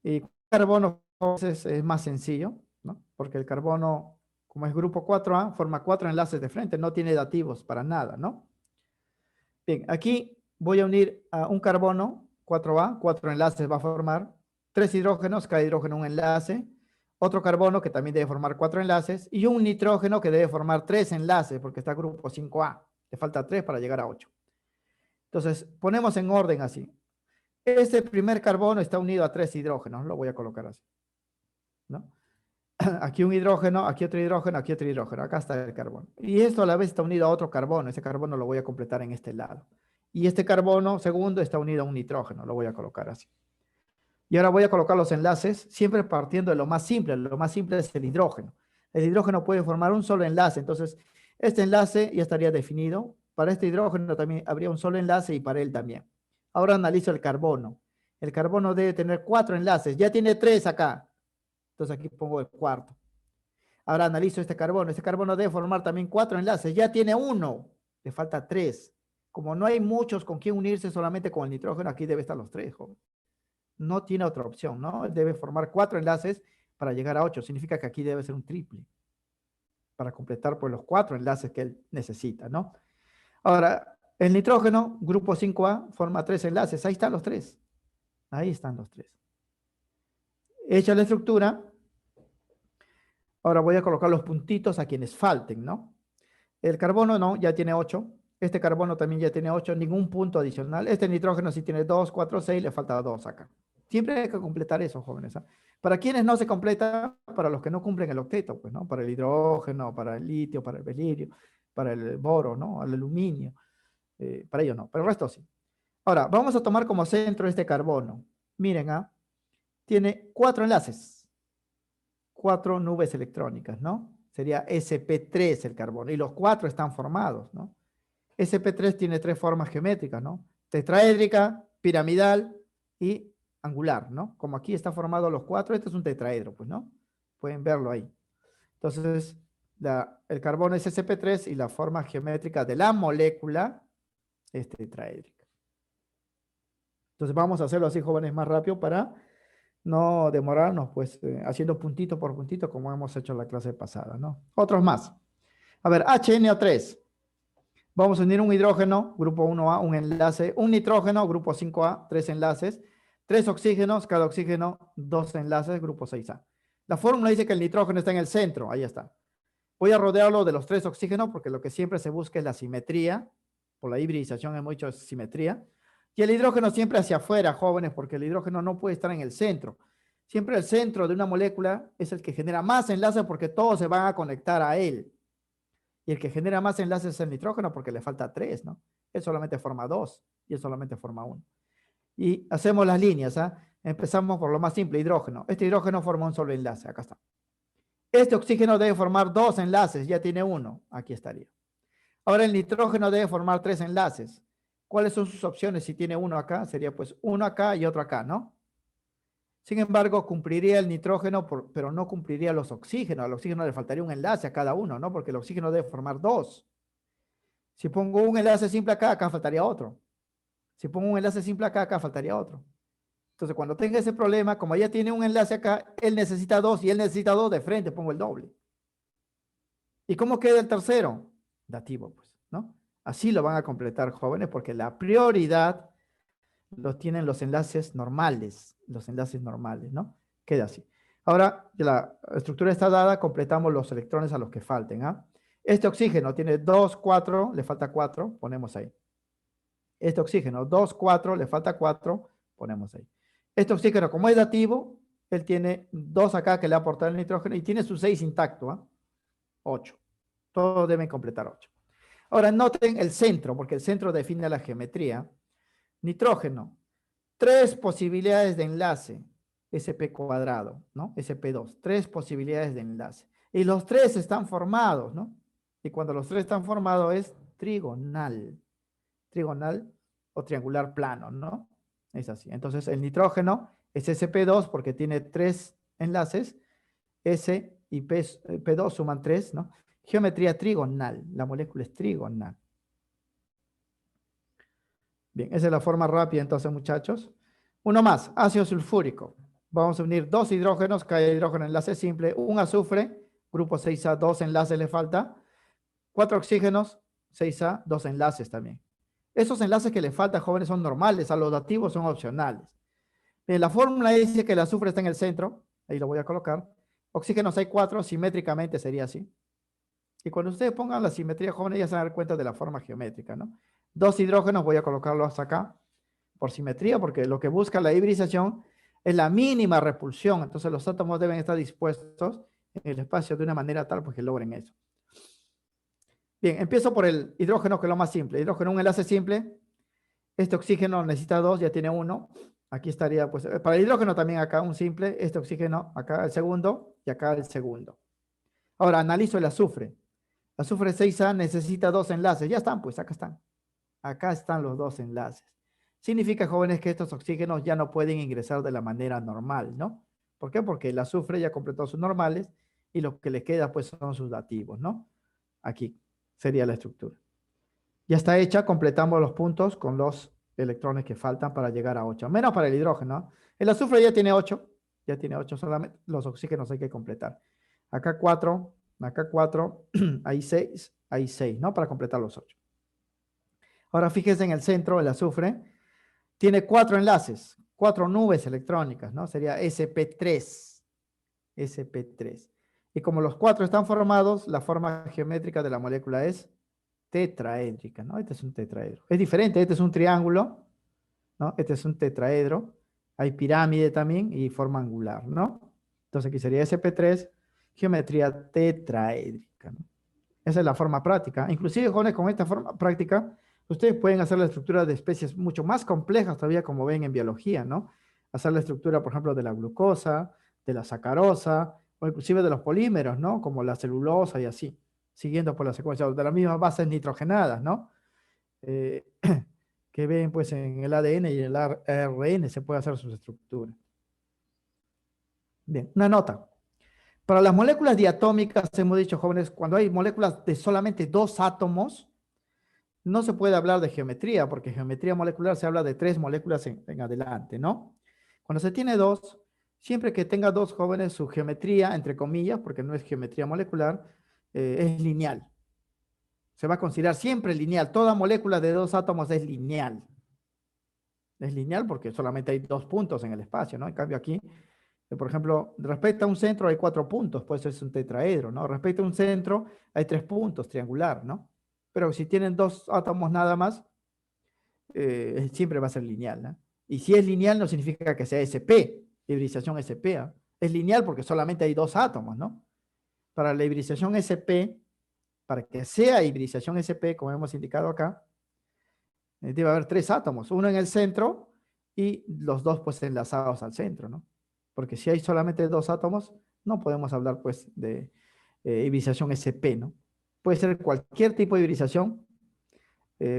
Y carbono es más sencillo, ¿no? Porque el carbono, como es grupo 4A, forma 4 enlaces de frente, no tiene dativos para nada, ¿no? Bien, aquí voy a unir a un carbono 4A, 4 enlaces va a formar, 3 hidrógenos, cada hidrógeno un enlace, otro carbono que también debe formar 4 enlaces, y un nitrógeno que debe formar 3 enlaces, porque está grupo 5A, le falta 3 para llegar a 8. Entonces, ponemos en orden así. Este primer carbono está unido a 3 hidrógenos, lo voy a colocar así, ¿no? Aquí un hidrógeno, aquí otro hidrógeno, aquí otro hidrógeno, acá está el carbono. Y esto a la vez está unido a otro carbono, ese carbono lo voy a completar en este lado. Y este carbono segundo está unido a un nitrógeno, lo voy a colocar así. Y ahora voy a colocar los enlaces, siempre partiendo de lo más simple es el hidrógeno. El hidrógeno puede formar un solo enlace, entonces este enlace ya estaría definido. Para este hidrógeno también habría un solo enlace y para él también. Ahora analizo el carbono. El carbono debe tener 4 enlaces, ya tiene 3 acá. Entonces aquí pongo el cuarto. Ahora analizo este carbono. Este carbono debe formar también 4 enlaces. Ya tiene 1. Le falta 3. Como no hay muchos con quien unirse solamente con el nitrógeno, aquí debe estar los 3, joven. No tiene otra opción, ¿no? Debe formar 4 enlaces para llegar a 8. Significa que aquí debe ser un triple para completar pues los 4 enlaces que él necesita, ¿no? Ahora, el nitrógeno, grupo 5A, forma 3 enlaces. Ahí están los 3. Ahí están los 3. Hecha la estructura, ahora voy a colocar los puntitos a quienes falten, ¿no? El carbono no, ya tiene 8. Este carbono también ya tiene 8, ningún punto adicional. Este nitrógeno sí tiene 2, 4, 6, le falta 2 acá. Siempre hay que completar eso, jóvenes, ¿ah? Para quienes no se completa, para los que no cumplen el octeto, pues, ¿no? Para el hidrógeno, para el litio, para el berilio, para el boro, ¿no? El aluminio. Para ellos no, pero el resto sí. Ahora, vamos a tomar como centro este carbono. Miren, ¿ah? Tiene 4 enlaces. 4 nubes electrónicas, ¿no? Sería sp3 el carbono, y los 4 están formados, ¿no? sp3 tiene 3 formas geométricas, ¿no? Tetraédrica, piramidal y angular, ¿no? Como aquí está formado los 4, este es un tetraedro, pues, ¿no? Pueden verlo ahí. Entonces, el carbono es sp3 y la forma geométrica de la molécula es tetraédrica. Entonces, vamos a hacerlo así, jóvenes, más rápido para no demorarnos, pues, haciendo puntito por puntito como hemos hecho en la clase pasada, ¿no? Otros más. A ver, HNO3. Vamos a unir un hidrógeno, grupo 1A, un enlace, un nitrógeno, grupo 5A, 3 enlaces, 3 oxígenos, cada oxígeno, 2 enlaces, grupo 6A. La fórmula dice que el nitrógeno está en el centro, ahí está. Voy a rodearlo de los 3 oxígenos porque lo que siempre se busca es la simetría. Por la hibridización hemos dicho simetría. Y el hidrógeno siempre hacia afuera, jóvenes, porque el hidrógeno no puede estar en el centro. Siempre el centro de una molécula es el que genera más enlaces porque todos se van a conectar a él. Y el que genera más enlaces es el nitrógeno porque le falta 3, ¿no? Él solamente forma 2 y él solamente forma 1. Y hacemos las líneas, ¿ah? Empezamos por lo más simple, hidrógeno. Este hidrógeno forma un solo enlace, acá está. Este oxígeno debe formar 2 enlaces, ya tiene 1, aquí estaría. Ahora el nitrógeno debe formar 3 enlaces. ¿Cuáles son sus opciones si tiene uno acá? Sería pues uno acá y otro acá, ¿no? Sin embargo, cumpliría el nitrógeno, pero no cumpliría los oxígenos. Al oxígeno le faltaría un enlace a cada uno, ¿no? Porque el oxígeno debe formar 2. Si pongo un enlace simple acá, acá faltaría otro. Si pongo un enlace simple acá, acá faltaría otro. Entonces, cuando tenga ese problema, como ya tiene un enlace acá, él necesita 2 y él necesita 2 de frente, pongo el doble. ¿Y cómo queda el tercero? Dativo, pues, ¿no? Así lo van a completar, jóvenes, porque la prioridad los tienen los enlaces normales, ¿no? Queda así. Ahora, que la estructura está dada, completamos los electrones a los que falten, ¿ah? Este oxígeno tiene 2, 4, le falta 4, ponemos ahí. Este oxígeno, 2, 4, le falta 4, ponemos ahí. Este oxígeno, como es dativo, él tiene 2 acá que le aporta el nitrógeno y tiene su 6 intacto, ¿ah? 8. Todos deben completar 8. Ahora noten el centro, porque el centro define la geometría. Nitrógeno, 3 posibilidades de enlace, sp cuadrado, ¿no? sp2, 3 posibilidades de enlace. Y los 3 están formados, ¿no? Y cuando los 3 están formados es trigonal o triangular plano, ¿no? Es así. Entonces el nitrógeno es sp2 porque tiene 3 enlaces, S y P2 suman 3, ¿no? Geometría trigonal, la molécula es trigonal. Bien, esa es la forma rápida entonces, muchachos. Uno más, ácido sulfúrico. Vamos a unir 2 hidrógenos, cada hidrógeno enlace simple, un azufre, grupo 6A, 2 enlaces le falta, 4 oxígenos, 6A, 2 enlaces también. Esos enlaces que le faltan, jóvenes, son normales, a los dativos son opcionales. Bien, la fórmula dice que el azufre está en el centro, ahí lo voy a colocar. Oxígenos hay 4, simétricamente sería así. Y cuando ustedes pongan la simetría, jóvenes, ya se van a dar cuenta de la forma geométrica, ¿no? 2 hidrógenos, voy a colocarlos hasta acá, por simetría, porque lo que busca la hibridación es la mínima repulsión. Entonces los átomos deben estar dispuestos en el espacio de una manera tal pues, que logren eso. Bien, empiezo por el hidrógeno, que es lo más simple. Hidrógeno, un enlace simple. Este oxígeno necesita 2, ya tiene 1. Aquí estaría, pues, para el hidrógeno también acá un simple. Este oxígeno, acá el segundo y acá el segundo. Ahora, analizo el azufre. Azufre 6A necesita 2 enlaces. Ya están, pues, acá están. Acá están los 2 enlaces. Significa, jóvenes, que estos oxígenos ya no pueden ingresar de la manera normal, ¿no? ¿Por qué? Porque el azufre ya completó sus normales y lo que le queda, pues, son sus dativos, ¿no? Aquí sería la estructura. Ya está hecha, completamos los puntos con los electrones que faltan para llegar a 8, menos para el hidrógeno. El azufre ya tiene 8, solamente los oxígenos hay que completar. Acá 4, ahí 6, ¿no? Para completar los 8. Ahora fíjense en el centro, el azufre tiene 4 enlaces, 4 nubes electrónicas, ¿no? Sería sp3. Y como los 4 están formados, la forma geométrica de la molécula es tetraédrica, ¿no? Este es un tetraedro. Es diferente, este es un triángulo, ¿no? Este es un tetraedro. Hay pirámide también y forma angular, ¿no? Entonces aquí sería sp3, geometría tetraédrica, ¿no? Esa es la forma práctica. Inclusive, jóvenes, con esta forma práctica, ustedes pueden hacer la estructura de especies mucho más complejas todavía, como ven en biología, ¿no? Hacer la estructura, por ejemplo, de la glucosa, de la sacarosa, o inclusive de los polímeros, ¿no? Como la celulosa y así, siguiendo por la secuencia, de las mismas bases nitrogenadas, ¿no? Que ven, pues, en el ADN y el ARN se puede hacer sus estructuras. Bien, una nota. Para las moléculas diatómicas, hemos dicho, jóvenes, cuando hay moléculas de solamente 2 átomos, no se puede hablar de geometría, porque geometría molecular se habla de 3 moléculas en adelante, ¿no? Cuando se tiene 2, siempre que tenga 2, jóvenes, su geometría, entre comillas, porque no es geometría molecular, es lineal. Se va a considerar siempre lineal. Toda molécula de 2 átomos es lineal. Es lineal porque solamente hay 2 puntos en el espacio, ¿no? En cambio aquí, por ejemplo, respecto a un centro hay 4 puntos, pues es un tetraedro, ¿no? Respecto a un centro hay 3 puntos, triangular, ¿no? Pero si tienen 2 átomos nada más, siempre va a ser lineal, ¿no? Y si es lineal no significa que sea SP, hibridación SP, ¿eh? Es lineal porque solamente hay 2 átomos, ¿no? Para la hibridación SP, para que sea hibridación SP, como hemos indicado acá, debe haber 3 átomos, uno en el centro y los 2 pues enlazados al centro, ¿no? Porque si hay solamente 2 átomos, no podemos hablar pues de hibridación SP, ¿no? Puede ser cualquier tipo de hibridación.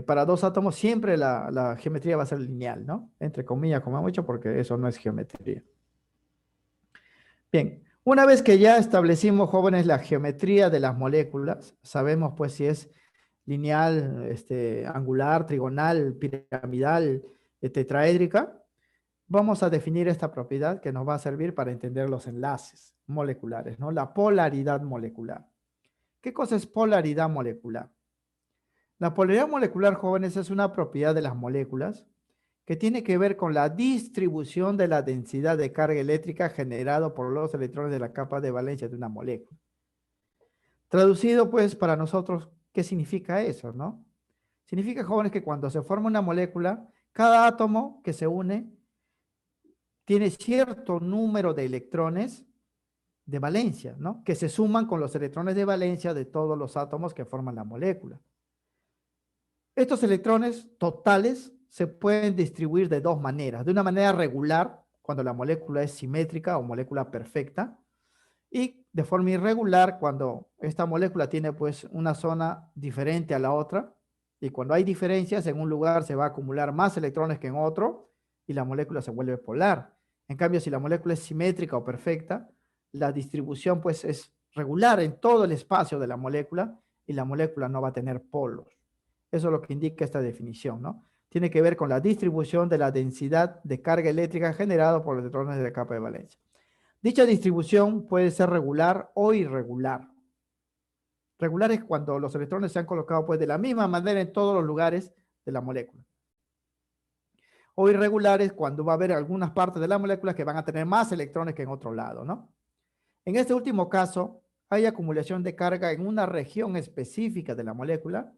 Para 2 átomos siempre la geometría va a ser lineal, ¿no? Entre comillas, como hemos dicho, porque eso no es geometría. Bien, una vez que ya establecimos, jóvenes, la geometría de las moléculas, sabemos pues si es lineal, angular, trigonal, piramidal, tetraédrica, vamos a definir esta propiedad que nos va a servir para entender los enlaces moleculares, ¿no? La polaridad molecular. ¿Qué cosa es polaridad molecular? La polaridad molecular, jóvenes, es una propiedad de las moléculas que tiene que ver con la distribución de la densidad de carga eléctrica generado por los electrones de la capa de valencia de una molécula. Traducido, pues, para nosotros, ¿qué significa eso, no? Significa, jóvenes, que cuando se forma una molécula, cada átomo que se une tiene cierto número de electrones de valencia, ¿no? Que se suman con los electrones de valencia de todos los átomos que forman la molécula. Estos electrones totales se pueden distribuir de dos maneras. De una manera regular, cuando la molécula es simétrica o molécula perfecta, y de forma irregular, cuando esta molécula tiene pues una zona diferente a la otra, y cuando hay diferencias, en un lugar se va a acumular más electrones que en otro, y la molécula se vuelve polar. En cambio, si la molécula es simétrica o perfecta, la distribución pues es regular en todo el espacio de la molécula, y la molécula no va a tener polos. Eso es lo que indica esta definición, ¿no? Tiene que ver con la distribución de la densidad de carga eléctrica generada por los electrones de la capa de valencia. Dicha distribución puede ser regular o irregular. Regular es cuando los electrones se han colocado pues de la misma manera en todos los lugares de la molécula. O irregular es cuando va a haber algunas partes de la molécula que van a tener más electrones que en otro lado, ¿no? En este último caso, hay acumulación de carga en una región específica de la molécula,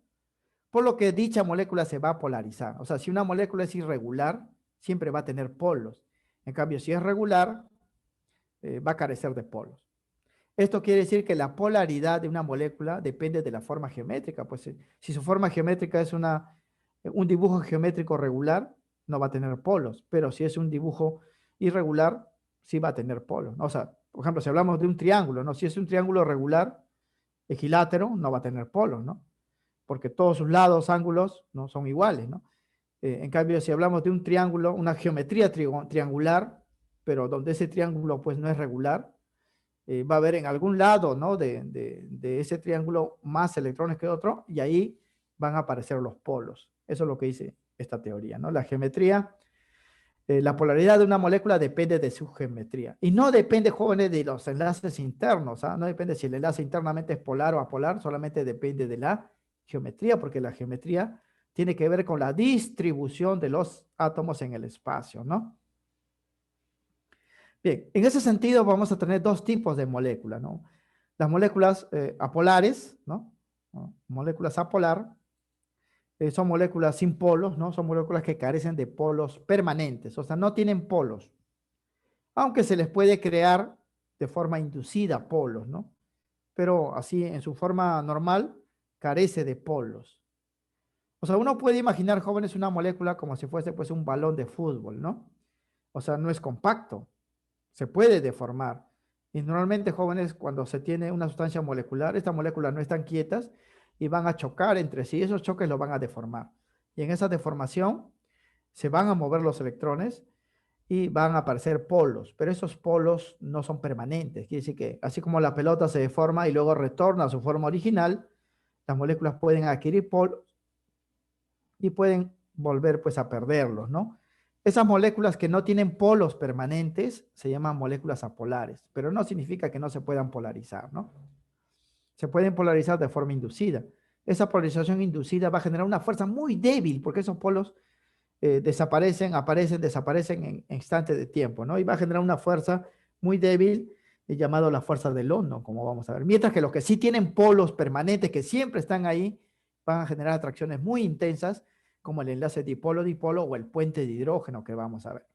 por lo que dicha molécula se va a polarizar. O sea, si una molécula es irregular, siempre va a tener polos. En cambio, si es regular, va a carecer de polos. Esto quiere decir que la polaridad de una molécula depende de la forma geométrica. Pues si su forma geométrica es un dibujo geométrico regular, no va a tener polos. Pero si es un dibujo irregular, sí va a tener polos, ¿no? O sea, por ejemplo, si hablamos de un triángulo, ¿no? Si es un triángulo regular, equilátero, no va a tener polos, ¿no? Porque todos sus lados, ángulos, no son iguales, ¿no? En cambio, si hablamos de un triángulo, una geometría triangular, pero donde ese triángulo pues no es regular, va a haber en algún lado, ¿no? de ese triángulo más electrones que otro, y ahí van a aparecer los polos. Eso es lo que dice esta teoría, ¿no? La geometría, la polaridad de una molécula depende de su geometría. Y no depende, jóvenes, de los enlaces internos, ¿ah? No depende si el enlace internamente es polar o apolar, solamente depende de la geometría, porque la geometría tiene que ver con la distribución de los átomos en el espacio, ¿no? Bien, en ese sentido vamos a tener dos tipos de moléculas, ¿no? Las moléculas apolares, ¿no? Moléculas apolar, son moléculas sin polos, ¿no? Son moléculas que carecen de polos permanentes, o sea, no tienen polos, aunque se les puede crear de forma inducida polos, ¿no? Pero así en su forma normal carece de polos. O sea, uno puede imaginar, jóvenes, una molécula como si fuese pues un balón de fútbol, ¿no? O sea, no es compacto, se puede deformar. Y normalmente, jóvenes, cuando se tiene una sustancia molecular, estas moléculas no están quietas y van a chocar entre sí. Esos choques los van a deformar. Y en esa deformación se van a mover los electrones y van a aparecer polos. Pero esos polos no son permanentes. Quiere decir que así como la pelota se deforma y luego retorna a su forma original, las moléculas pueden adquirir polos y pueden volver pues a perderlos, ¿no? Esas moléculas que no tienen polos permanentes se llaman moléculas apolares, pero no significa que no se puedan polarizar, ¿no? Se pueden polarizar de forma inducida. Esa polarización inducida va a generar una fuerza muy débil porque esos polos desaparecen, aparecen, desaparecen en instantes de tiempo, ¿no? Y va a generar una fuerza muy débil llamado la fuerza del London, como vamos a ver. Mientras que los que sí tienen polos permanentes, que siempre están ahí, van a generar atracciones muy intensas, como el enlace dipolo-dipolo o el puente de hidrógeno que vamos a ver.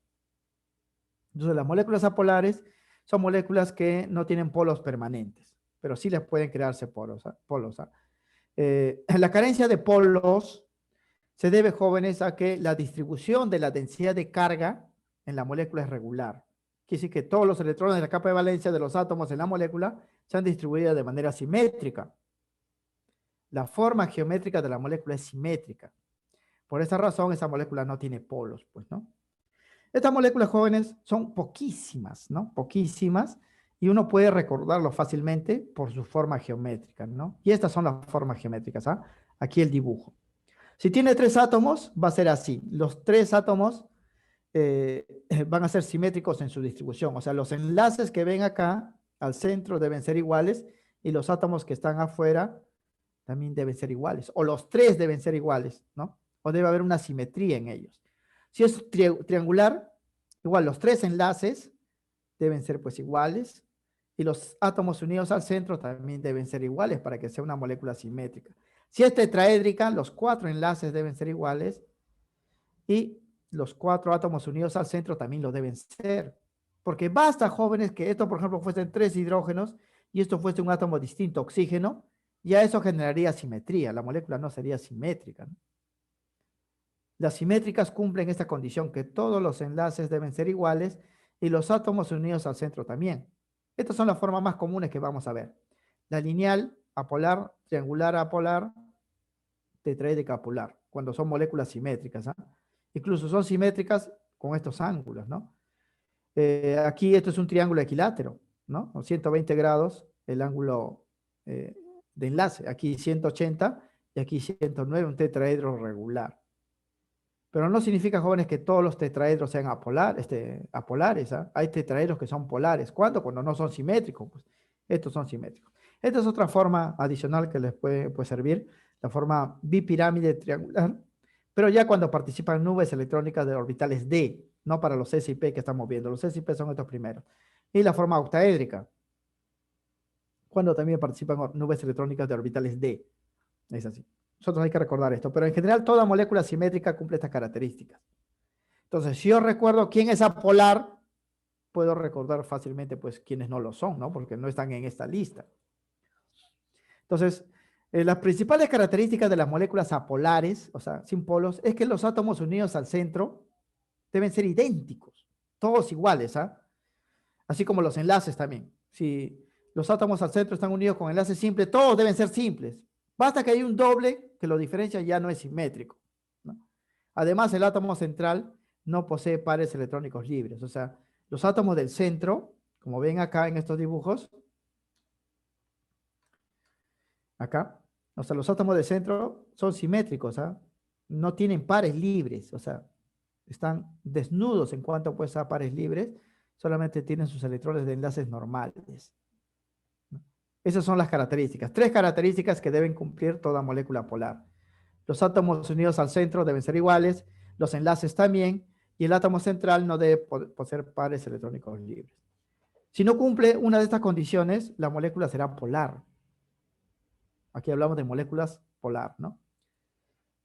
Entonces, las moléculas apolares son moléculas que no tienen polos permanentes, pero sí les pueden crearse polos. La carencia de polos se debe, jóvenes, a que la distribución de la densidad de carga en la molécula es regular. Quiere decir que todos los electrones de la capa de valencia de los átomos en la molécula se han distribuido de manera simétrica. La forma geométrica de la molécula es simétrica. Por esa razón, esa molécula no tiene polos, pues, ¿no? Estas moléculas, jóvenes, son poquísimas, ¿no? Poquísimas, y uno puede recordarlo fácilmente por su forma geométrica, ¿no? Y estas son las formas geométricas, ¿ah? Aquí el dibujo. Si tiene 3 átomos, va a ser así. Los 3 átomos van a ser simétricos en su distribución. O sea, los enlaces que ven acá al centro deben ser iguales y los átomos que están afuera también deben ser iguales. O los 3 deben ser iguales, ¿no? O debe haber una simetría en ellos. Si es triangular, igual los tres enlaces deben ser pues iguales y los átomos unidos al centro también deben ser iguales para que sea una molécula simétrica. Si es tetraédrica, los 4 enlaces deben ser iguales y los 4 átomos unidos al centro también lo deben ser. Porque basta, jóvenes, que esto, por ejemplo, fuesen 3 hidrógenos y esto fuese un átomo distinto, oxígeno, ya eso generaría simetría. La molécula no sería simétrica, ¿no? Las simétricas cumplen esta condición, que todos los enlaces deben ser iguales y los átomos unidos al centro también. Estas son las formas más comunes que vamos a ver. La lineal, apolar, triangular, apolar, tetraédrica, apolar, cuando son moléculas simétricas, ¿ah? Incluso son simétricas con estos ángulos, ¿no? Aquí esto es un triángulo equilátero, ¿no? Con 120 grados el ángulo de enlace. Aquí 180 y aquí 109, un tetraedro regular. Pero no significa, jóvenes, que todos los tetraedros sean apolares. ¿Ah? Hay tetraedros que son polares. ¿Cuándo? Cuando no son simétricos. Pues estos son simétricos. Esta es otra forma adicional que les puede servir, la forma bipirámide triangular, pero ya cuando participan nubes electrónicas de orbitales D, no para los S y P que estamos viendo. Los S y P son estos primeros. Y la forma octaédrica, cuando también participan nubes electrónicas de orbitales D. Es así. Nosotros hay que recordar esto, pero en general toda molécula simétrica cumple estas características. Entonces, si yo recuerdo quién es apolar, puedo recordar fácilmente pues quiénes no lo son, ¿no? Porque no están en esta lista. Entonces, las principales características de las moléculas apolares, o sea, sin polos, es que los átomos unidos al centro deben ser idénticos, todos iguales, ¿ah? Así como los enlaces también. Si los átomos al centro están unidos con enlaces simples, todos deben ser simples. Basta que haya un doble que lo diferencia, ya no es simétrico, ¿no? Además, el átomo central no posee pares electrónicos libres. O sea, los átomos del centro, como ven acá en estos dibujos, acá, o sea, los átomos del centro son simétricos, ¿ah? No tienen pares libres, o sea, están desnudos en cuanto pues a pares libres, solamente tienen sus electrones de enlaces normales. Esas son las características. 3 características que deben cumplir toda molécula polar. Los átomos unidos al centro deben ser iguales, los enlaces también, y el átomo central no debe poseer pares electrónicos libres. Si no cumple una de estas condiciones, la molécula será polar. Aquí hablamos de moléculas polar, ¿no?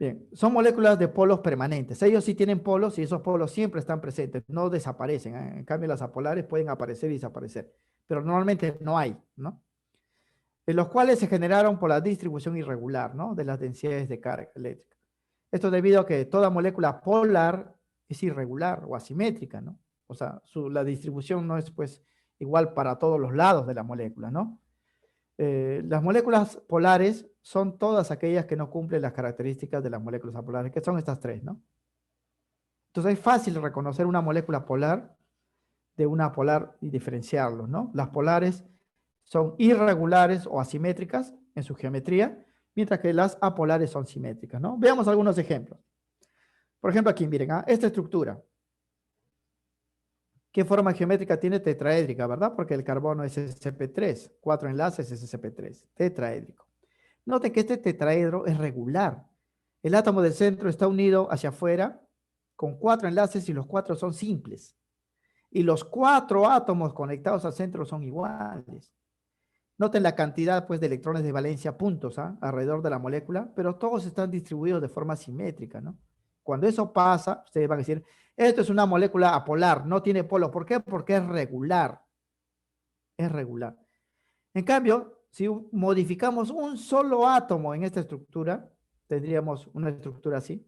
Bien, son moléculas de polos permanentes. Ellos sí tienen polos y esos polos siempre están presentes, no desaparecen, ¿eh? En cambio, las apolares pueden aparecer y desaparecer, pero normalmente no hay, ¿no? En los cuales se generaron por la distribución irregular, ¿no? De las densidades de carga eléctrica. Esto debido a que toda molécula polar es irregular o asimétrica, ¿no? O sea, la distribución no es pues igual para todos los lados de la molécula, ¿no? Las moléculas polares son todas aquellas que no cumplen las características de las moléculas apolares, que son estas 3, ¿no? Entonces es fácil reconocer una molécula polar de una apolar y diferenciarlos, ¿no? Las polares son irregulares o asimétricas en su geometría, mientras que las apolares son simétricas, ¿no? Veamos algunos ejemplos. Por ejemplo, aquí, miren, ¿ah? Esta estructura. ¿Qué forma geométrica tiene? Tetraédrica, ¿verdad? Porque el carbono es sp3, 4 enlaces es sp3, tetraédrico. Noten que este tetraedro es regular. El átomo del centro está unido hacia afuera con 4 enlaces y los 4 son simples. Y los 4 átomos conectados al centro son iguales. Noten la cantidad pues, de electrones de valencia, puntos, ¿ah? Alrededor de la molécula, pero todos están distribuidos de forma simétrica, ¿no? Cuando eso pasa, ustedes van a decir, esto es una molécula apolar, no tiene polos. ¿Por qué? Porque es regular. Es regular. En cambio, si modificamos un solo átomo en esta estructura, tendríamos una estructura así.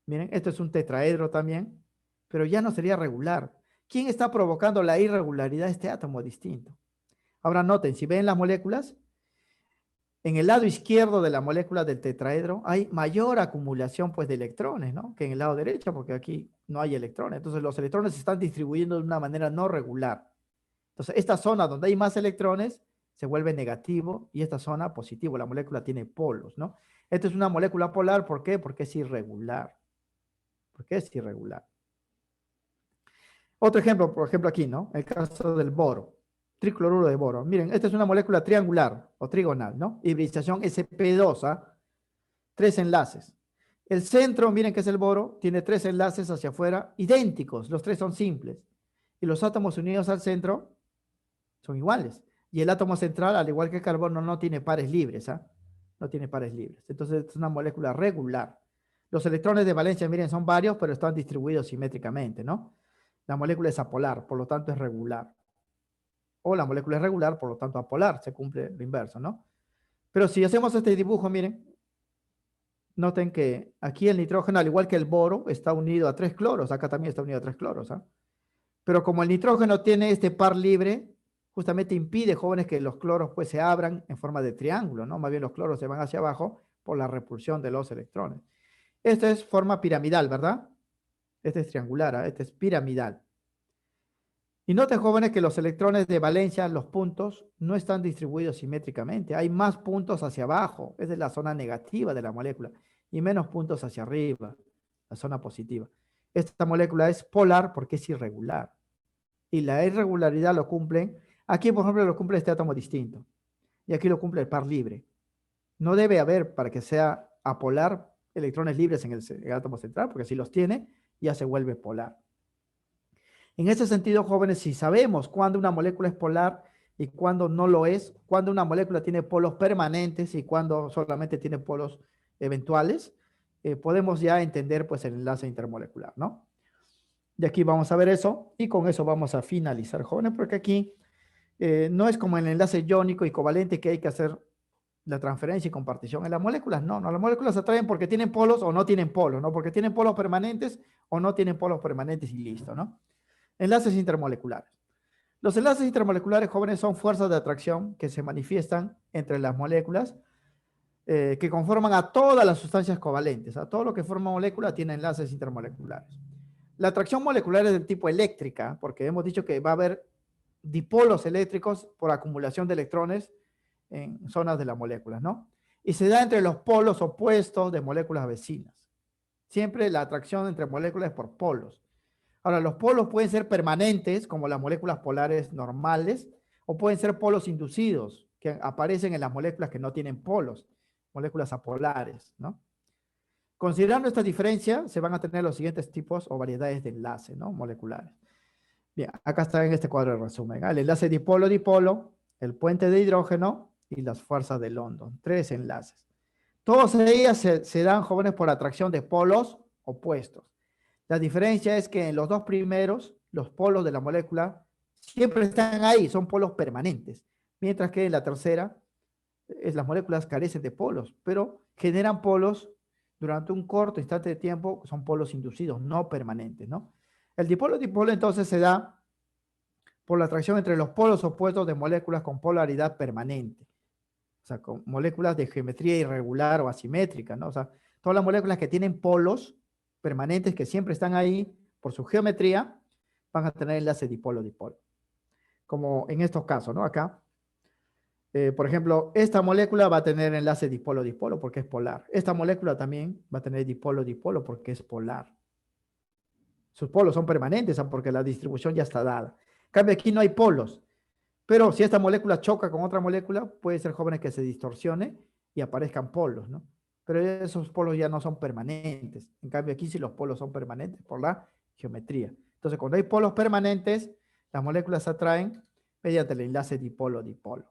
Miren, esto es un tetraedro también, pero ya no sería regular. ¿Quién está provocando la irregularidad de este átomo distinto? Ahora noten, si ven las moléculas, en el lado izquierdo de la molécula del tetraedro hay mayor acumulación pues, de electrones, ¿no? Que en el lado derecho, porque aquí no hay electrones. Entonces los electrones se están distribuyendo de una manera no regular. Entonces esta zona donde hay más electrones se vuelve negativo y esta zona positivo. La molécula tiene polos, ¿no? Esta es una molécula polar, ¿por qué? Porque es irregular. Porque es irregular. Otro ejemplo, por ejemplo aquí, ¿no? El caso del boro. Tricloruro de boro. Miren, esta es una molécula triangular o trigonal, ¿no? Hibridización sp2, ¿ah? 3 enlaces. El centro, miren que es el boro, tiene 3 enlaces hacia afuera idénticos, los 3 son simples. Y los átomos unidos al centro son iguales. Y el átomo central, al igual que el carbono, no tiene pares libres, ¿ah? No tiene pares libres. Entonces es una molécula regular. Los electrones de valencia, miren, son varios, pero están distribuidos simétricamente, ¿no? La molécula es apolar, por lo tanto es regular. O la molécula es regular, por lo tanto apolar, se cumple lo inverso, ¿no? Pero si hacemos este dibujo, miren, noten que aquí el nitrógeno, al igual que el boro, está unido a 3 cloros. Acá también está unido a 3 cloros, ¿ah? Pero como el nitrógeno tiene este par libre, justamente impide, jóvenes, que los cloros pues se abran en forma de triángulo, ¿no? Más bien los cloros se van hacia abajo por la repulsión de los electrones. Esta es forma piramidal, ¿verdad? Este es triangular, ¿eh? Este es piramidal. Y noten, jóvenes, que los electrones de valencia, los puntos, no están distribuidos simétricamente. Hay más puntos hacia abajo, esa es la zona negativa de la molécula, y menos puntos hacia arriba, la zona positiva. Esta molécula es polar porque es irregular. Y la irregularidad lo cumplen, aquí por ejemplo lo cumple este átomo distinto, y aquí lo cumple el par libre. No debe haber, para que sea apolar, electrones libres en el átomo central, porque si los tiene, ya se vuelve polar. En ese sentido, jóvenes, si sabemos cuándo una molécula es polar y cuándo no lo es, cuándo una molécula tiene polos permanentes y cuándo solamente tiene polos eventuales, podemos ya entender pues el enlace intermolecular, ¿no? De aquí vamos a ver eso y con eso vamos a finalizar, jóvenes, porque aquí no es como el enlace iónico y covalente que hay que hacer la transferencia y compartición. En las moléculas no, las moléculas se atraen porque tienen polos o no tienen polos, ¿no? Porque tienen polos permanentes o no tienen polos permanentes y listo, ¿no? Enlaces intermoleculares. Los enlaces intermoleculares, jóvenes, son fuerzas de atracción que se manifiestan entre las moléculas que conforman a todas las sustancias covalentes. A todo lo que forma molécula tiene enlaces intermoleculares. La atracción molecular es del tipo eléctrica, porque hemos dicho que va a haber dipolos eléctricos por acumulación de electrones en zonas de la molécula, ¿no? Y se da entre los polos opuestos de moléculas vecinas. Siempre la atracción entre moléculas es por polos. Ahora, los polos pueden ser permanentes, como las moléculas polares normales, o pueden ser polos inducidos, que aparecen en las moléculas que no tienen polos, moléculas apolares, ¿no? Considerando esta diferencia, se van a tener los siguientes tipos o variedades de enlace, ¿no? Moleculares. Bien, acá está en este cuadro de resumen, ¿eh? El enlace dipolo-dipolo, el puente de hidrógeno y las fuerzas de London. 3 enlaces. Todas ellas se dan, jóvenes, por atracción de polos opuestos. La diferencia es que en los dos primeros, los polos de la molécula siempre están ahí, son polos permanentes. Mientras que en la tercera, las moléculas carecen de polos, pero generan polos durante un corto instante de tiempo, son polos inducidos, no permanentes, ¿no? El dipolo-dipolo entonces se da por la atracción entre los polos opuestos de moléculas con polaridad permanente. O sea, con moléculas de geometría irregular o asimétrica, ¿no? O sea, todas las moléculas que tienen polos permanentes que siempre están ahí por su geometría, van a tener enlace dipolo-dipolo. Como en estos casos, ¿no? Acá, por ejemplo, esta molécula va a tener enlace dipolo-dipolo porque es polar. Esta molécula también va a tener dipolo-dipolo porque es polar. Sus polos son permanentes, ¿no? Porque la distribución ya está dada. En cambio, aquí no hay polos. Pero si esta molécula choca con otra molécula, puede ser, jóvenes, que se distorsione y aparezcan polos, ¿no? Pero esos polos ya no son permanentes. En cambio, aquí sí los polos son permanentes por la geometría. Entonces, cuando hay polos permanentes, las moléculas se atraen mediante el enlace dipolo-dipolo.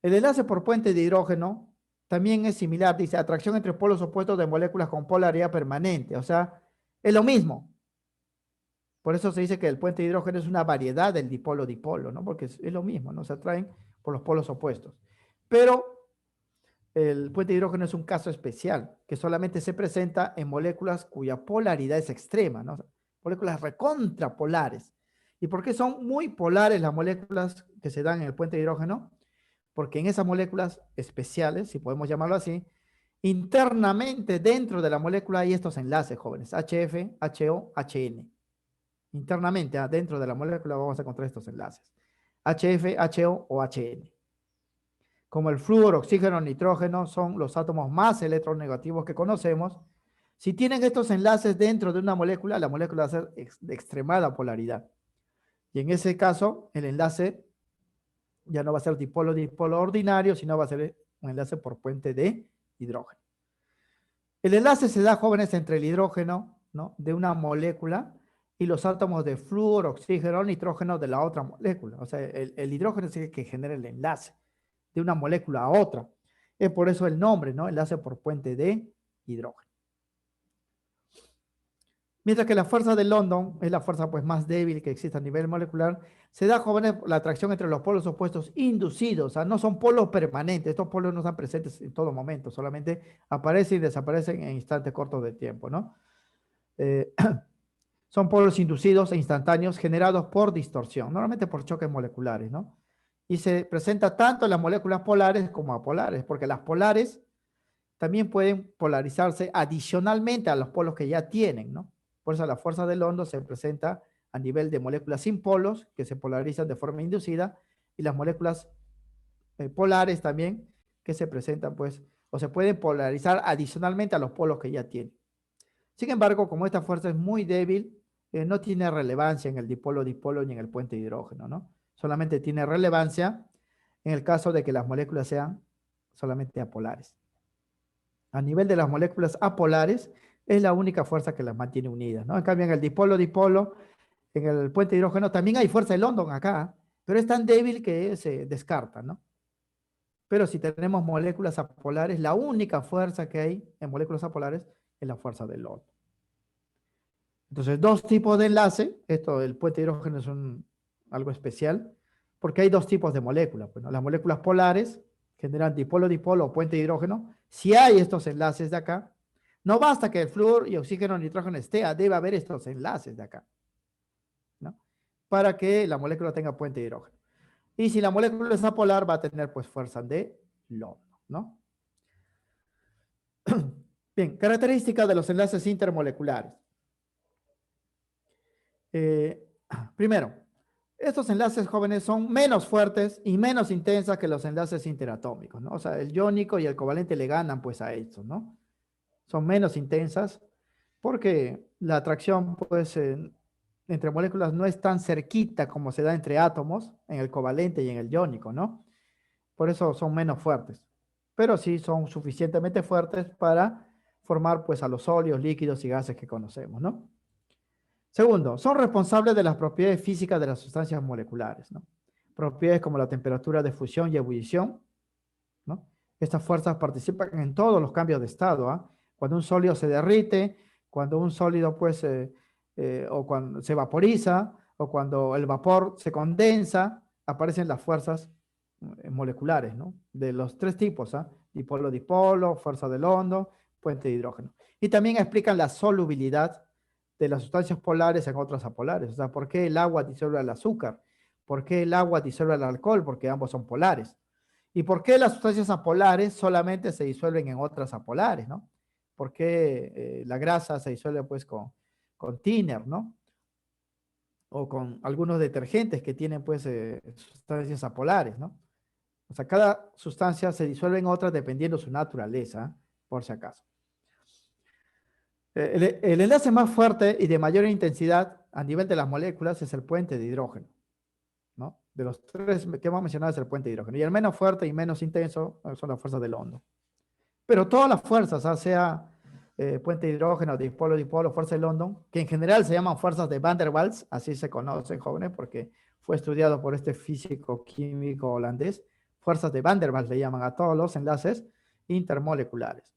El enlace por puente de hidrógeno también es similar. Dice, atracción entre polos opuestos de moléculas con polaridad permanente. O sea, es lo mismo. Por eso se dice que el puente de hidrógeno es una variedad del dipolo-dipolo, ¿no? Porque es lo mismo, ¿no? Se atraen por los polos opuestos. Pero el puente de hidrógeno es un caso especial, que solamente se presenta en moléculas cuya polaridad es extrema, ¿no? Moléculas recontrapolares. ¿Y por qué son muy polares las moléculas que se dan en el puente de hidrógeno? Porque en esas moléculas especiales, si podemos llamarlo así, internamente dentro de la molécula hay estos enlaces, jóvenes, HF, HO, HN. Internamente, dentro de la molécula vamos a encontrar estos enlaces, HF, HO o HN. Como el flúor, oxígeno, nitrógeno son los átomos más electronegativos que conocemos, si tienen estos enlaces dentro de una molécula, la molécula va a ser de extremada polaridad. Y en ese caso, el enlace ya no va a ser dipolo-dipolo ordinario, sino va a ser un enlace por puente de hidrógeno. El enlace se da, jóvenes, entre el hidrógeno, ¿no?, de una molécula y los átomos de flúor, oxígeno, nitrógeno de la otra molécula. O sea, el hidrógeno es el que genera el enlace de una molécula a otra. Es por eso el nombre, ¿no? Enlace por puente de hidrógeno. Mientras que la fuerza de London es la fuerza pues más débil que existe a nivel molecular, se da, jóvenes, la atracción entre los polos opuestos inducidos. O sea, no son polos permanentes. Estos polos no están presentes en todo momento, solamente aparecen y desaparecen en instantes cortos de tiempo, ¿no? Eh, son polos inducidos e instantáneos generados por distorsión, normalmente por choques moleculares, ¿no? Y se presenta tanto en las moléculas polares como apolares, porque las polares también pueden polarizarse adicionalmente a los polos que ya tienen, ¿no? Por eso la fuerza del London se presenta a nivel de moléculas sin polos, que se polarizan de forma inducida, y las moléculas polares también, que se presentan, pues, o se pueden polarizar adicionalmente a los polos que ya tienen. Sin embargo, como esta fuerza es muy débil, no tiene relevancia en el dipolo-dipolo ni en el puente de hidrógeno, ¿no? Solamente tiene relevancia en el caso de que las moléculas sean solamente apolares. A nivel de las moléculas apolares, es la única fuerza que las mantiene unidas, ¿no? En cambio, en el dipolo-dipolo, en el puente de hidrógeno, también hay fuerza de London acá, pero es tan débil que se descarta, ¿no? Pero si tenemos moléculas apolares, la única fuerza que hay en moléculas apolares es la fuerza de London. Entonces, dos tipos de enlace. Esto, el puente de hidrógeno es algo especial, porque hay dos tipos de moléculas. Bueno, las moléculas polares generan dipolo-dipolo o puente de hidrógeno. Si hay estos enlaces de acá, no basta que el flúor y oxígeno o nitrógeno esté, debe haber estos enlaces de acá, ¿no?, para que la molécula tenga puente de hidrógeno. Y si la molécula es apolar, va a tener pues fuerza de London, ¿no? Bien, características de los enlaces intermoleculares. Primero, estos enlaces, jóvenes, son menos fuertes y menos intensas que los enlaces interatómicos, ¿no? O sea, el iónico y el covalente le ganan pues a estos, ¿no? Son menos intensas porque la atracción pues entre moléculas no es tan cerquita como se da entre átomos en el covalente y en el iónico, ¿no? Por eso son menos fuertes, pero sí son suficientemente fuertes para formar pues a los sólidos, líquidos y gases que conocemos, ¿no? Segundo, son responsables de las propiedades físicas de las sustancias moleculares, ¿no? Propiedades como la temperatura de fusión y ebullición, ¿no? Estas fuerzas participan en todos los cambios de estado, ¿ah? Cuando un sólido se derrite, cuando un sólido pues, o cuando se vaporiza, o cuando el vapor se condensa, aparecen las fuerzas moleculares, ¿no? De los tres tipos, ¿ah? Dipolo-dipolo, fuerza de London, puente de hidrógeno. Y también explican la solubilidad de las sustancias polares en otras apolares. O sea, ¿por qué el agua disuelve el azúcar? ¿Por qué el agua disuelve el alcohol? Porque ambos son polares. ¿Y por qué las sustancias apolares solamente se disuelven en otras apolares, ¿no? ¿Por qué la grasa se disuelve pues con thinner, ¿no? O con algunos detergentes que tienen pues sustancias apolares, ¿no? O sea, cada sustancia se disuelve en otra dependiendo su naturaleza, por si acaso. El enlace más fuerte y de mayor intensidad a nivel de las moléculas es el puente de hidrógeno, ¿no? De los tres que hemos mencionado es el puente de hidrógeno. Y el menos fuerte y menos intenso son las fuerzas de London. Pero todas las fuerzas, sea puente de hidrógeno, dipolo, dipolo, fuerza de London, que en general se llaman fuerzas de Van der Waals, así se conocen, jóvenes, porque fue estudiado por este físico químico holandés. Fuerzas de Van der Waals le llaman a todos los enlaces intermoleculares.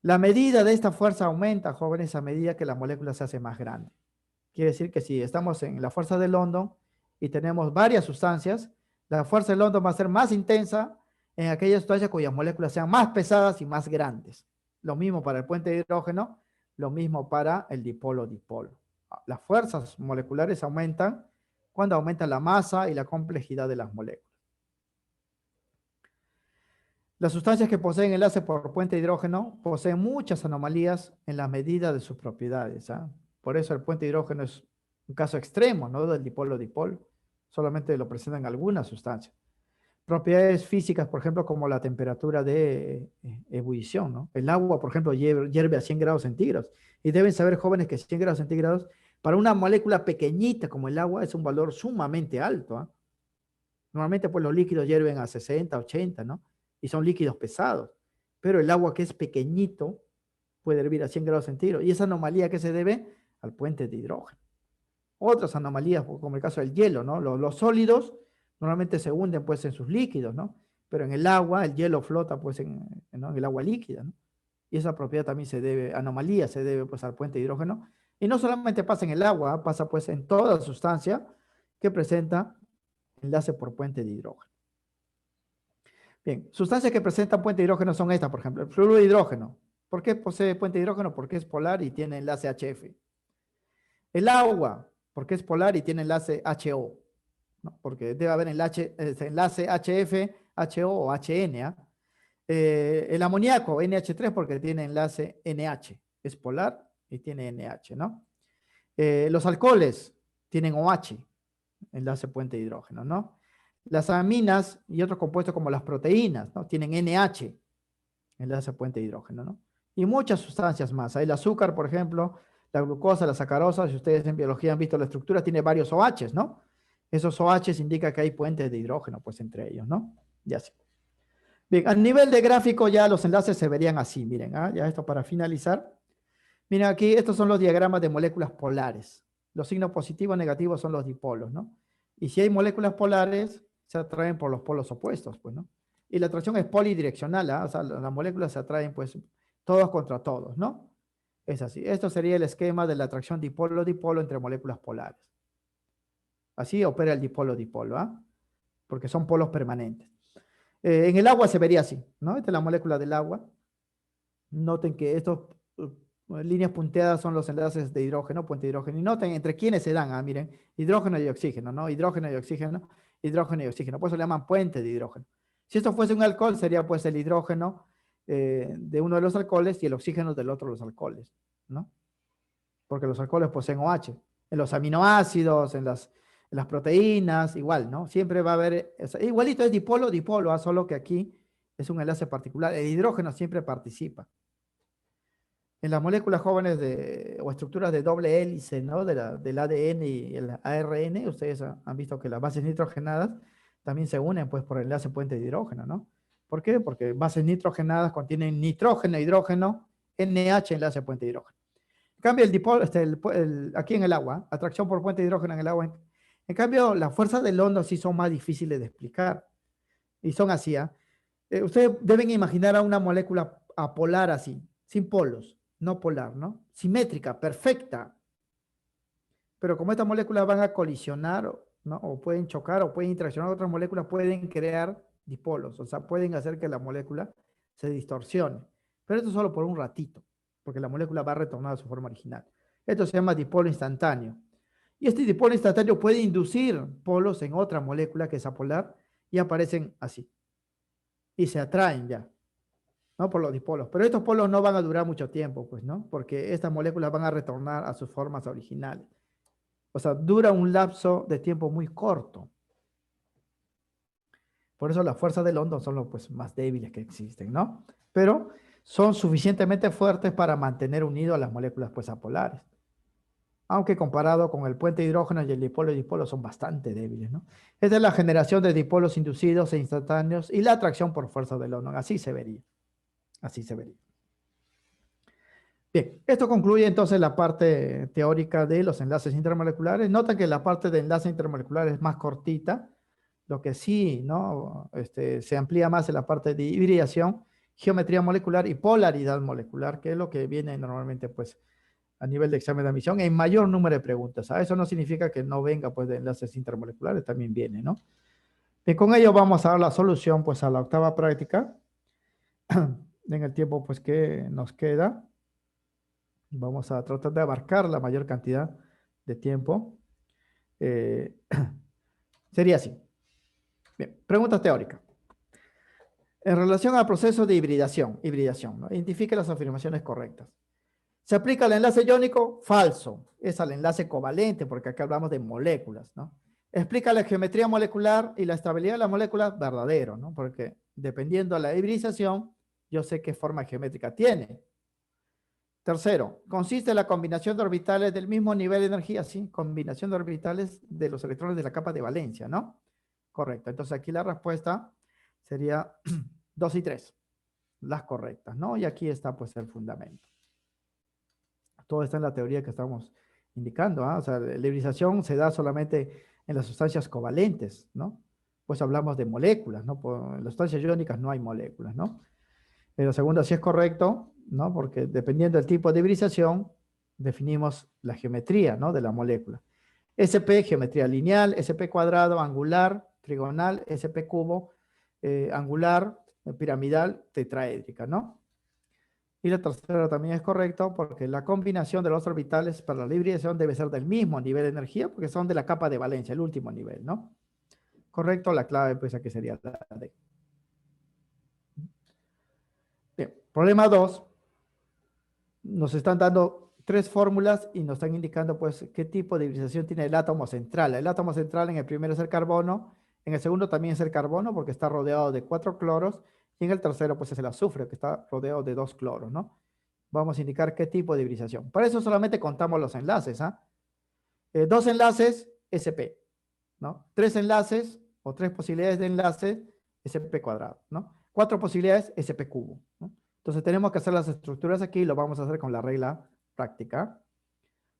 La medida de esta fuerza aumenta, jóvenes, a medida que la molécula se hace más grande. Quiere decir que si estamos en la fuerza de London y tenemos varias sustancias, la fuerza de London va a ser más intensa en aquellas sustancias cuyas moléculas sean más pesadas y más grandes. Lo mismo para el puente de hidrógeno, lo mismo para el dipolo-dipolo. Las fuerzas moleculares aumentan cuando aumenta la masa y la complejidad de las moléculas. Las sustancias que poseen enlace por puente de hidrógeno poseen muchas anomalías en la medida de sus propiedades, ¿ah? Por eso el puente de hidrógeno es un caso extremo, ¿no?, del dipolo-dipolo. Solamente lo presentan algunas sustancias. Propiedades físicas, por ejemplo, como la temperatura de ebullición, ¿no? El agua, por ejemplo, hierve a 100 grados centígrados. Y deben saber, jóvenes, que 100 grados centígrados para una molécula pequeñita como el agua es un valor sumamente alto, ¿ah? Normalmente pues los líquidos hierven a 60, 80, ¿no? Y son líquidos pesados. Pero el agua, que es pequeñito, puede hervir a 100 grados centígrados. Y esa anomalía que se debe al puente de hidrógeno. Otras anomalías, como el caso del hielo, ¿no? Los sólidos normalmente se hunden pues en sus líquidos, ¿no? Pero en el agua, el hielo flota pues ¿no? en el agua líquida, ¿no? Y esa propiedad también se debe, anomalía se debe pues al puente de hidrógeno. Y no solamente pasa en el agua, pasa pues en toda sustancia que presenta enlace por puente de hidrógeno. Bien, sustancias que presentan puente de hidrógeno son estas, por ejemplo, el fluoruro de hidrógeno. ¿Por qué posee puente de hidrógeno? Porque es polar y tiene enlace HF. El agua, porque es polar y tiene enlace HO, ¿no? Porque debe haber enlace HF, HO o HN. ¿Ah? El amoníaco, NH3, porque tiene enlace NH, es polar y tiene NH, ¿no? Los alcoholes tienen OH, enlace puente de hidrógeno, ¿no? Las aminas y otros compuestos como las proteínas, ¿no? Tienen NH, enlace puente de hidrógeno, ¿no? Y muchas sustancias más. El azúcar, por ejemplo, la glucosa, la sacarosa, si ustedes en biología han visto la estructura, tiene varios OHs, ¿no? Esos OHs indican que hay puentes de hidrógeno, pues entre ellos, ¿no? Ya sí. Bien, a nivel de gráfico ya los enlaces se verían así, miren, ¿ah? Ya esto para finalizar. Miren aquí, estos son los diagramas de moléculas polares. Los signos positivos y negativos son los dipolos, ¿no? Y si hay moléculas polares, se atraen por los polos opuestos, pues, ¿no? Y la atracción es polidireccional, ¿ah? O sea, las moléculas se atraen, pues, todos contra todos, ¿no? Es así. Esto sería el esquema de la atracción dipolo-dipolo entre moléculas polares. Así opera el dipolo-dipolo, ¿ah? Porque son polos permanentes. En el agua se vería así, ¿no? Esta es la molécula del agua. Noten que estos líneas punteadas son los enlaces de hidrógeno, puente de hidrógeno. Y noten entre quiénes se dan, miren, hidrógeno y oxígeno, ¿no? Hidrógeno y oxígeno, hidrógeno y oxígeno. Por eso le llaman puente de hidrógeno. Si esto fuese un alcohol, sería pues el hidrógeno de uno de los alcoholes y el oxígeno del otro de los alcoholes, ¿no? Porque los alcoholes poseen OH. En los aminoácidos, en las proteínas, igual, ¿no? Siempre va a haber, igualito es dipolo, dipolo, solo que aquí es un enlace particular. El hidrógeno siempre participa. En las moléculas jóvenes o estructuras de doble hélice, ¿no? Del ADN y el ARN, ustedes han visto que las bases nitrogenadas también se unen pues por el enlace puente de hidrógeno, ¿no? ¿Por qué? Porque bases nitrogenadas contienen nitrógeno, hidrógeno, NH, enlace puente de hidrógeno. En cambio, el dipolo, aquí en el agua, atracción por puente de hidrógeno en el agua. En cambio, las fuerzas del hondo sí son más difíciles de explicar. Y son así, ¿ah? Ustedes deben imaginar a una molécula apolar así, sin polos, no polar, ¿no? Simétrica, perfecta. Pero como estas moléculas van a colisionar, ¿no? O pueden chocar o pueden interaccionar con otras moléculas, pueden crear dipolos. O sea, pueden hacer que la molécula se distorsione. Pero esto solo por un ratito, porque la molécula va a retornar a su forma original. Esto se llama dipolo instantáneo. Y este dipolo instantáneo puede inducir polos en otra molécula que es apolar y aparecen así. Y se atraen ya, ¿no? Por los dipolos. Pero estos polos no van a durar mucho tiempo, pues, ¿no? Porque estas moléculas van a retornar a sus formas originales. O sea, dura un lapso de tiempo muy corto. Por eso las fuerzas del hondo son los pues, más débiles que existen, ¿no? Pero son suficientemente fuertes para mantener unido a las moléculas pues, apolares. Aunque comparado con el puente de hidrógeno y el dipolo son bastante débiles, ¿no? Esta es la generación de dipolos inducidos e instantáneos y la atracción por fuerza del hondo. Así se vería. Así se vería. Bien, esto concluye entonces la parte teórica de los enlaces intermoleculares. Noten que la parte de enlace intermolecular es más cortita, lo que sí, ¿no? Se amplía más en la parte de hibridación, geometría molecular y polaridad molecular, que es lo que viene normalmente, pues, a nivel de examen de admisión, en mayor número de preguntas. Eso no significa que no venga, pues, de enlaces intermoleculares, también viene, ¿no? Y con ello vamos a dar la solución, pues, a la octava práctica, en el tiempo, pues, que nos queda. Vamos a tratar de abarcar la mayor cantidad de tiempo. Sería así. Bien, pregunta teórica. En relación al proceso de hibridación, ¿no? Identifique las afirmaciones correctas. ¿Se aplica el enlace iónico? Falso. Es al enlace covalente, porque acá hablamos de moléculas, ¿no? Explica la geometría molecular y la estabilidad de la molécula, verdadero, ¿no? Porque dependiendo de la hibridación, yo sé qué forma geométrica tiene. Tercero, consiste en la combinación de orbitales del mismo nivel de energía, sí, combinación de orbitales de los electrones de la capa de valencia, ¿no? Correcto. Entonces aquí la respuesta sería 2 y 3, las correctas, ¿no? Y aquí está pues el fundamento. Todo está en la teoría que estamos indicando, ¿ah? O sea, la hibridación se da solamente en las sustancias covalentes, ¿no? Pues hablamos de moléculas, ¿no? En las sustancias iónicas no hay moléculas, ¿no? Pero segundo, sí es correcto, ¿no? Porque dependiendo del tipo de hibridación, definimos la geometría, ¿no? De la molécula. SP, geometría lineal, SP cuadrado, angular, trigonal, SP cubo, angular, piramidal, tetraédrica, ¿no? Y la tercera también es correcto porque la combinación de los orbitales para la hibridación debe ser del mismo nivel de energía porque son de la capa de valencia, el último nivel, ¿no? Correcto, la clave pues aquí sería la D. Bien, problema 2. Nos están dando 3 fórmulas y nos están indicando pues qué tipo de hibridación tiene el átomo central. El átomo central en el primero es el carbono, en el segundo también es el carbono porque está rodeado de 4 cloros y en el tercero pues es el azufre que está rodeado de 2 cloros, ¿no? Vamos a indicar qué tipo de hibridación. Para eso solamente contamos los enlaces, ¿ah? 2 enlaces, SP, ¿no? 3 enlaces o 3 posibilidades de enlace, SP cuadrado, ¿no? 4 posibilidades, SP cubo, ¿no? Entonces tenemos que hacer las estructuras aquí y lo vamos a hacer con la regla práctica.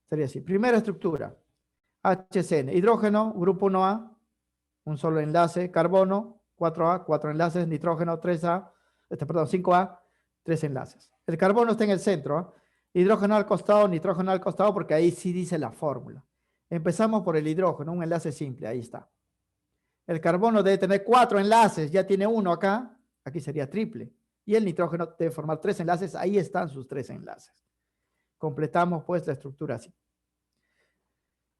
Sería así. Primera estructura, HCN, hidrógeno, grupo 1A, un solo enlace, carbono, 4A, 4 enlaces, nitrógeno, 3A, perdón, 5A, 3 enlaces. El carbono está en el centro, ¿eh? Hidrógeno al costado, nitrógeno al costado, porque ahí sí dice la fórmula. Empezamos por el hidrógeno, un enlace simple, ahí está. El carbono debe tener 4 enlaces, ya tiene uno acá, aquí sería triple. Y el nitrógeno debe formar 3 enlaces, ahí están sus 3 enlaces. Completamos pues la estructura así.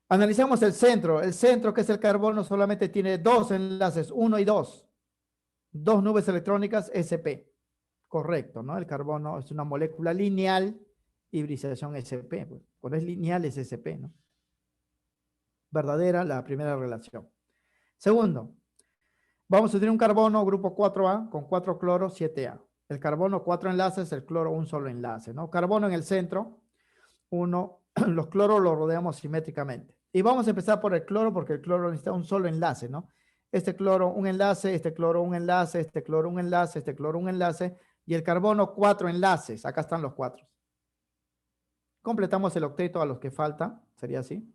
Analizamos el centro que es el carbono solamente tiene 2 enlaces, 1 y 2. 2 nubes electrónicas SP. Correcto, ¿no? El carbono es una molécula lineal, hibridación SP. Cuando es lineal es SP, ¿no? Verdadera la primera relación. Segundo, vamos a tener un carbono grupo 4A con 4 cloros 7A. El carbono 4 enlaces, el cloro un solo enlace, ¿no? Carbono en el centro, los cloros los rodeamos simétricamente. Y vamos a empezar por el cloro porque el cloro necesita un solo enlace, ¿no? Este cloro un enlace, este cloro un enlace, este cloro un enlace, este cloro un enlace y el carbono 4 enlaces. Acá están los 4. Completamos el octeto a los que falta, sería así.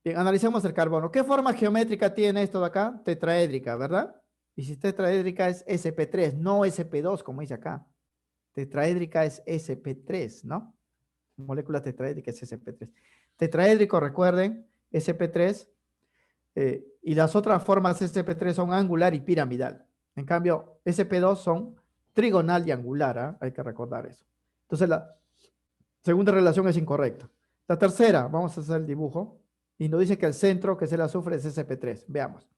Bien, analicemos el carbono. ¿Qué forma geométrica tiene esto de acá? Tetraédrica, ¿verdad? Y si tetraédrica es sp3, no sp2 como dice acá. Tetraédrica es sp3, ¿no? Molécula tetraédrica es sp3. Tetraédrico, recuerden, sp3. Y las otras formas sp3 son angular y piramidal. En cambio, sp2 son trigonal y angular, ¿eh? Hay que recordar eso. Entonces, la segunda relación es incorrecta. La tercera, vamos a hacer el dibujo. Y nos dice que el centro, que es el azufre, es sp3. Veamos.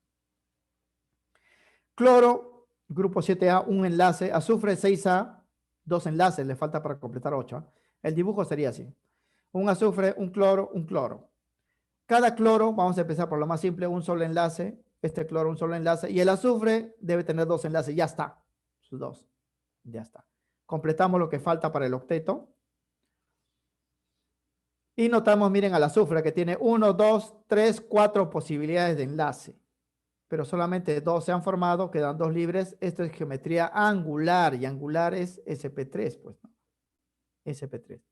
Cloro, grupo 7A, un enlace. Azufre 6A, 2 enlaces. Le falta para completar 8. ¿Eh? El dibujo sería así. Un azufre, un cloro, un cloro. Cada cloro, vamos a empezar por lo más simple, un solo enlace. Este cloro, un solo enlace. Y el azufre debe tener 2 enlaces. Ya está. Sus 2. Ya está. Completamos lo que falta para el octeto. Y notamos, miren, al azufre que tiene 1, 2, 3, 4 posibilidades de enlace. Pero solamente 2 se han formado, quedan 2 libres. Esto es geometría angular y angular es sp3, pues, ¿no? sp3.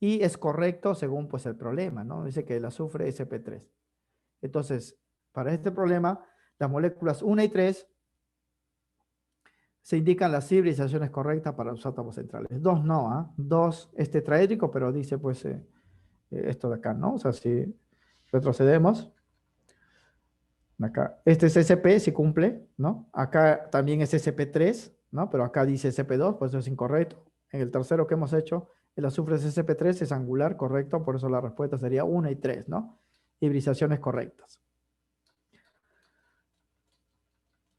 Y es correcto según, pues, el problema, ¿no? Dice que el azufre es sp3. Entonces, para este problema, las moléculas 1 y 3 se indican las hibridaciones correctas para los átomos centrales. 2 no, ¿ah? 2 es tetraédrico, pero dice, pues, esto de acá, ¿no? O sea, si retrocedemos, acá, este es SP, si cumple, ¿no? Acá también es SP3, ¿no? Pero acá dice SP2, pues eso es incorrecto. En el tercero que hemos hecho, el azufre es SP3, es angular, correcto, por eso la respuesta sería 1 y 3, ¿no? Hibridaciones correctas.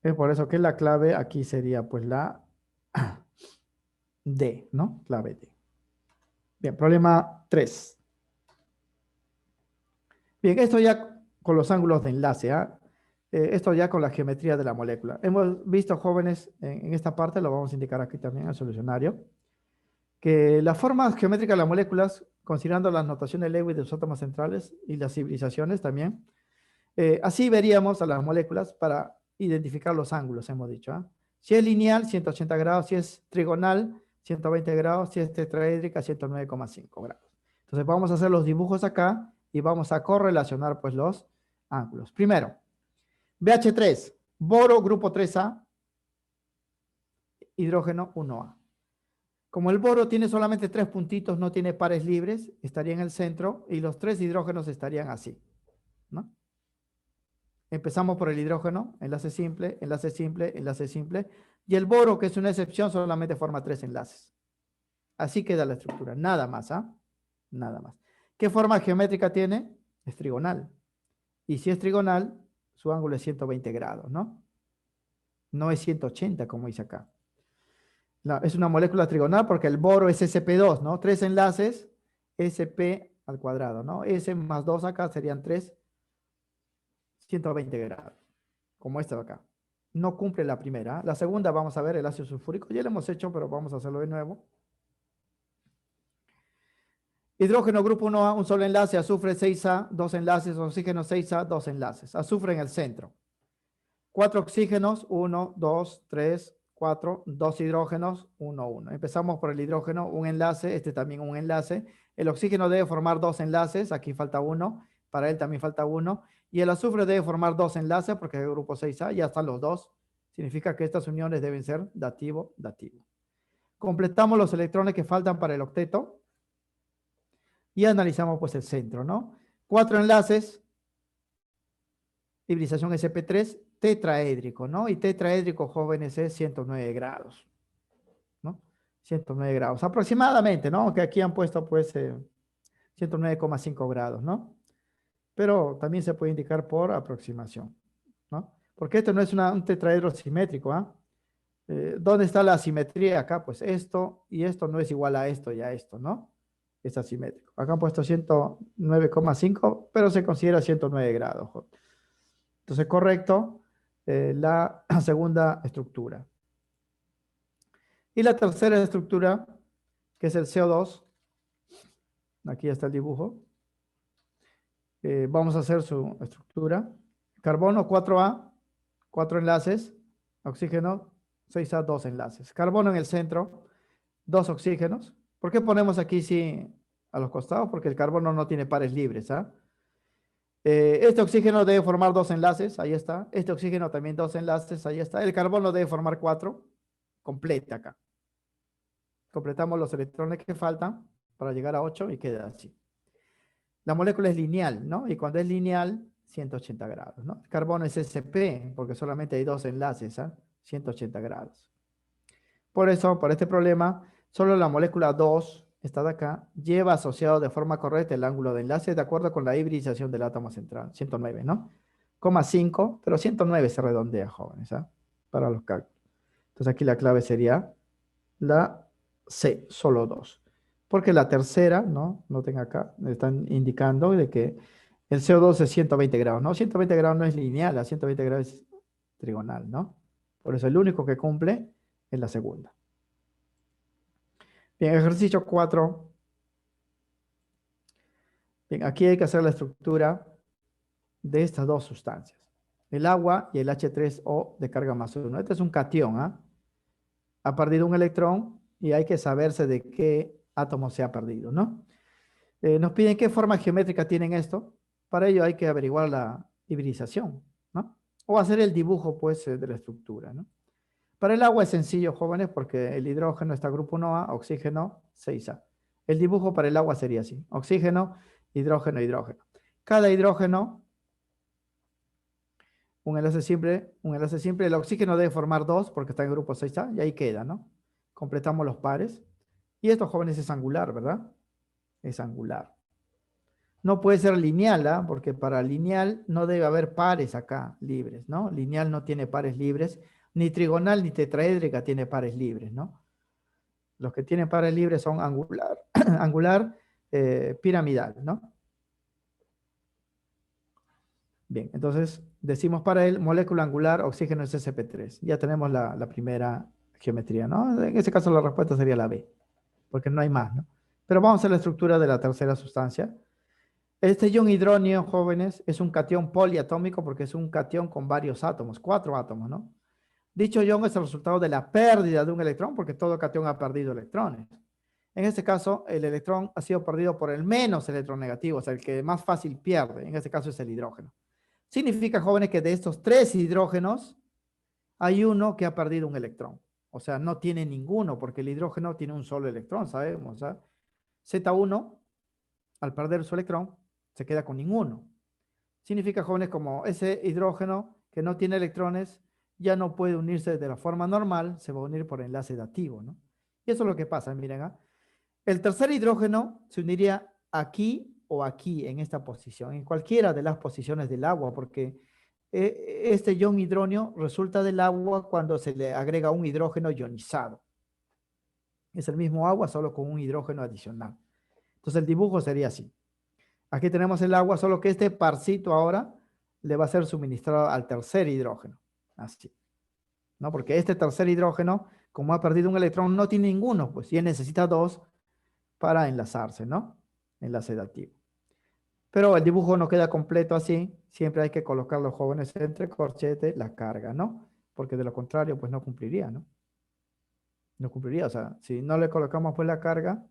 Es por eso que la clave aquí sería, pues, la D, ¿no? Clave D. Bien, problema 3. Bien, esto ya con los ángulos de enlace, ¿ah? Esto ya con la geometría de la molécula. Hemos visto, jóvenes, en esta parte, lo vamos a indicar aquí también en el solucionario, que las formas geométricas de las moléculas, considerando las notaciones Lewis de los átomos centrales y las hibridaciones también, así veríamos a las moléculas para identificar los ángulos, hemos dicho. Si es lineal, 180 grados, si es trigonal, 120 grados, si es tetraédrica, 109,5 grados. Entonces vamos a hacer los dibujos acá y vamos a correlacionar pues los ángulos. Primero, BH3, boro grupo 3A, hidrógeno 1A. Como el boro tiene solamente 3 puntitos, no tiene pares libres, estaría en el centro y los 3 hidrógenos estarían así, ¿no? Empezamos por el hidrógeno, enlace simple, enlace simple, enlace simple. Y el boro, que es una excepción, solamente forma 3 enlaces. Así queda la estructura, nada más, ¿ah? Nada más. ¿Qué forma geométrica tiene? Es trigonal. Y si es trigonal, su ángulo es 120 grados, ¿no? No es 180 como dice acá. No, es una molécula trigonal porque el boro es sp2, ¿no? 3 enlaces, sp al cuadrado, ¿no? S más 2 acá serían 3, 120 grados, como esta de acá. No cumple la primera. La segunda vamos a ver el ácido sulfúrico. Ya lo hemos hecho, pero vamos a hacerlo de nuevo. Hidrógeno grupo 1A, un solo enlace, azufre 6A, 2 enlaces, oxígeno 6A, 2 enlaces. Azufre en el centro. 4 oxígenos, 1, 2, 3, 4, 2 hidrógenos, 1, 1. Empezamos por el hidrógeno, un enlace, este también un enlace. El oxígeno debe formar 2 enlaces, aquí falta 1, para él también falta 1. Y el azufre debe formar 2 enlaces porque es el grupo 6A, ya están los 2. Significa que estas uniones deben ser dativo-dativo. Completamos los electrones que faltan para el octeto. Y analizamos pues el centro, ¿no? 4 enlaces, hibridación sp3, tetraédrico, ¿no? Y tetraédrico, jóvenes, es 109 grados, ¿no? 109 grados, aproximadamente, ¿no? Que aquí han puesto pues 109,5 grados, ¿no? Pero también se puede indicar por aproximación, ¿no? Porque esto no es un tetraedro simétrico, ¿ah? ¿Dónde está la asimetría acá? Pues esto y esto no es igual a esto y a esto, ¿no? Es asimétrico. Acá han puesto 109,5, pero se considera 109 grados. Entonces, correcto, la segunda estructura. Y la tercera estructura, que es el CO2. Aquí está el dibujo. Vamos a hacer su estructura. Carbono 4A, 4 enlaces. Oxígeno 6A, 2 enlaces. Carbono en el centro, 2 oxígenos. ¿Por qué ponemos aquí sí a los costados? Porque el carbono no tiene pares libres, ¿ah? Este oxígeno debe formar 2 enlaces, ahí está. Este oxígeno también 2 enlaces, ahí está. El carbono debe formar 4, completa acá. Completamos los electrones que faltan para llegar a 8 y queda así. La molécula es lineal, ¿no? Y cuando es lineal, 180 grados, ¿no? El carbono es sp, porque solamente hay 2 enlaces, ¿ah? 180 grados. Por eso, por este problema, solo la molécula 2, esta de acá, lleva asociado de forma correcta el ángulo de enlace de acuerdo con la hibridización del átomo central, 109, ¿no? 0,5, pero 109 se redondea, jóvenes, ¿ah? Para los cálculos. Entonces aquí la clave sería la C, solo 2. Porque la tercera, ¿no? Noten acá, me están indicando de que el CO2 es 120 grados, ¿no? 120 grados no es lineal, a 120 grados es trigonal, ¿no? Por eso el único que cumple es la segunda. Bien, ejercicio 4. Bien, aquí hay que hacer la estructura de estas dos sustancias. El agua y el H3O de carga más 1. Este es un catión, ¿ah? Ha perdido un electrón y hay que saberse de qué átomo se ha perdido, ¿no? Nos piden qué forma geométrica tienen esto. Para ello hay que averiguar la hibridización, ¿no? O hacer el dibujo, pues, de la estructura, ¿no? Para el agua es sencillo, jóvenes, porque el hidrógeno está grupo 1A, oxígeno 6A. El dibujo para el agua sería así. Oxígeno, hidrógeno, hidrógeno. Cada hidrógeno, un enlace simple, el oxígeno debe formar 2 porque está en grupo 6A y ahí queda, ¿no? Completamos los pares. Y esto, jóvenes, es angular, ¿verdad? Es angular. No puede ser lineal, ¿ah? Porque para lineal no debe haber pares acá libres, ¿no? Lineal no tiene pares libres, ni trigonal ni tetraédrica tiene pares libres, ¿no? Los que tienen pares libres son angular, angular, piramidal, ¿no? Bien, entonces decimos para él molécula angular, oxígeno es sp3. Ya tenemos la primera geometría, ¿no? En ese caso la respuesta sería la B, porque no hay más, ¿no? Pero vamos a hacer la estructura de la tercera sustancia. Este ion hidróneo, jóvenes, es un catión poliatómico porque es un catión con varios átomos, 4 átomos, ¿no? Dicho ion es el resultado de la pérdida de un electrón, porque todo catión ha perdido electrones. En este caso, el electrón ha sido perdido por el menos electronegativo, o sea, el que más fácil pierde. En este caso es el hidrógeno. Significa, jóvenes, que de estos 3 hidrógenos, hay uno que ha perdido un electrón. O sea, no tiene ninguno, porque el hidrógeno tiene un solo electrón, sabemos. Z1, al perder su electrón, se queda con ninguno. Significa, jóvenes, como ese hidrógeno que no tiene electrones, ya no puede unirse de la forma normal, se va a unir por enlace dativo, ¿no? Y eso es lo que pasa, miren, el tercer hidrógeno se uniría aquí o aquí, en esta posición, en cualquiera de las posiciones del agua, porque este ion hidróneo resulta del agua cuando se le agrega un hidrógeno ionizado. Es el mismo agua, solo con un hidrógeno adicional. Entonces el dibujo sería así. Aquí tenemos el agua, solo que este parcito ahora le va a ser suministrado al tercer hidrógeno. Así. ¿No? Porque este tercer hidrógeno, como ha perdido un electrón, no tiene ninguno, pues, y él necesita 2 para enlazarse, ¿no? Enlace dativo. Pero el dibujo no queda completo así. Siempre hay que colocar los jóvenes entre corchete la carga, ¿no? Porque de lo contrario, pues no cumpliría, ¿no? No cumpliría. O sea, si no le colocamos pues la carga,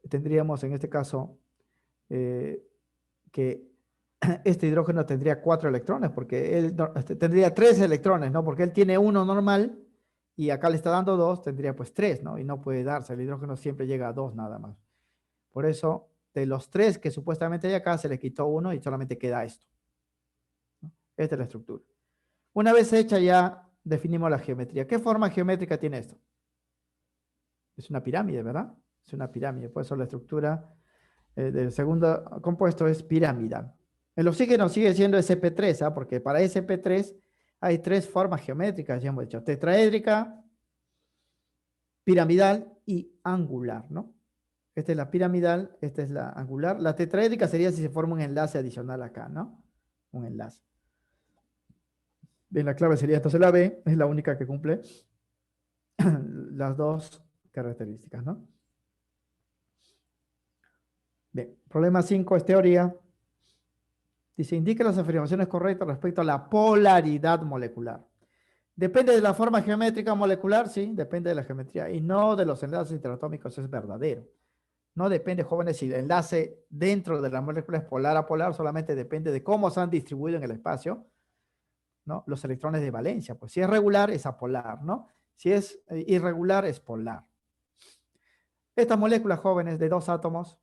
tendríamos en este caso que este hidrógeno tendría 4 electrones, porque él tendría 3 electrones, ¿no? Porque él tiene uno normal y acá le está dando 2, tendría pues 3, ¿no? Y no puede darse. El hidrógeno siempre llega a 2 nada más. Por eso, de los 3 que supuestamente hay acá, se le quitó uno y solamente queda esto, ¿no? Esta es la estructura. Una vez hecha, ya definimos la geometría. ¿Qué forma geométrica tiene esto? Es una pirámide, ¿verdad? Es una pirámide. Por eso la estructura del segundo compuesto es piramidal. El oxígeno sigue siendo sp3, ¿ah? Porque para sp3 hay 3 formas geométricas, ya hemos dicho: tetraédrica, piramidal y angular, ¿no? Esta es la piramidal, esta es la angular. La tetraédrica sería si se forma un enlace adicional acá, ¿no? Un enlace. Bien, la clave sería entonces la B, es la única que cumple las 2 características, ¿no? Bien, problema 5 es teoría. Dice, indique las afirmaciones correctas respecto a la polaridad molecular. ¿Depende de la forma geométrica molecular? Sí, depende de la geometría y no de los enlaces interatómicos, es verdadero. No depende, jóvenes, si el enlace dentro de la molécula es polar a polar, solamente depende de cómo se han distribuido en el espacio, ¿no? Los electrones de valencia. Pues si es regular, es apolar, ¿no? Si es irregular, es polar. Estas moléculas, jóvenes, de 2 átomos,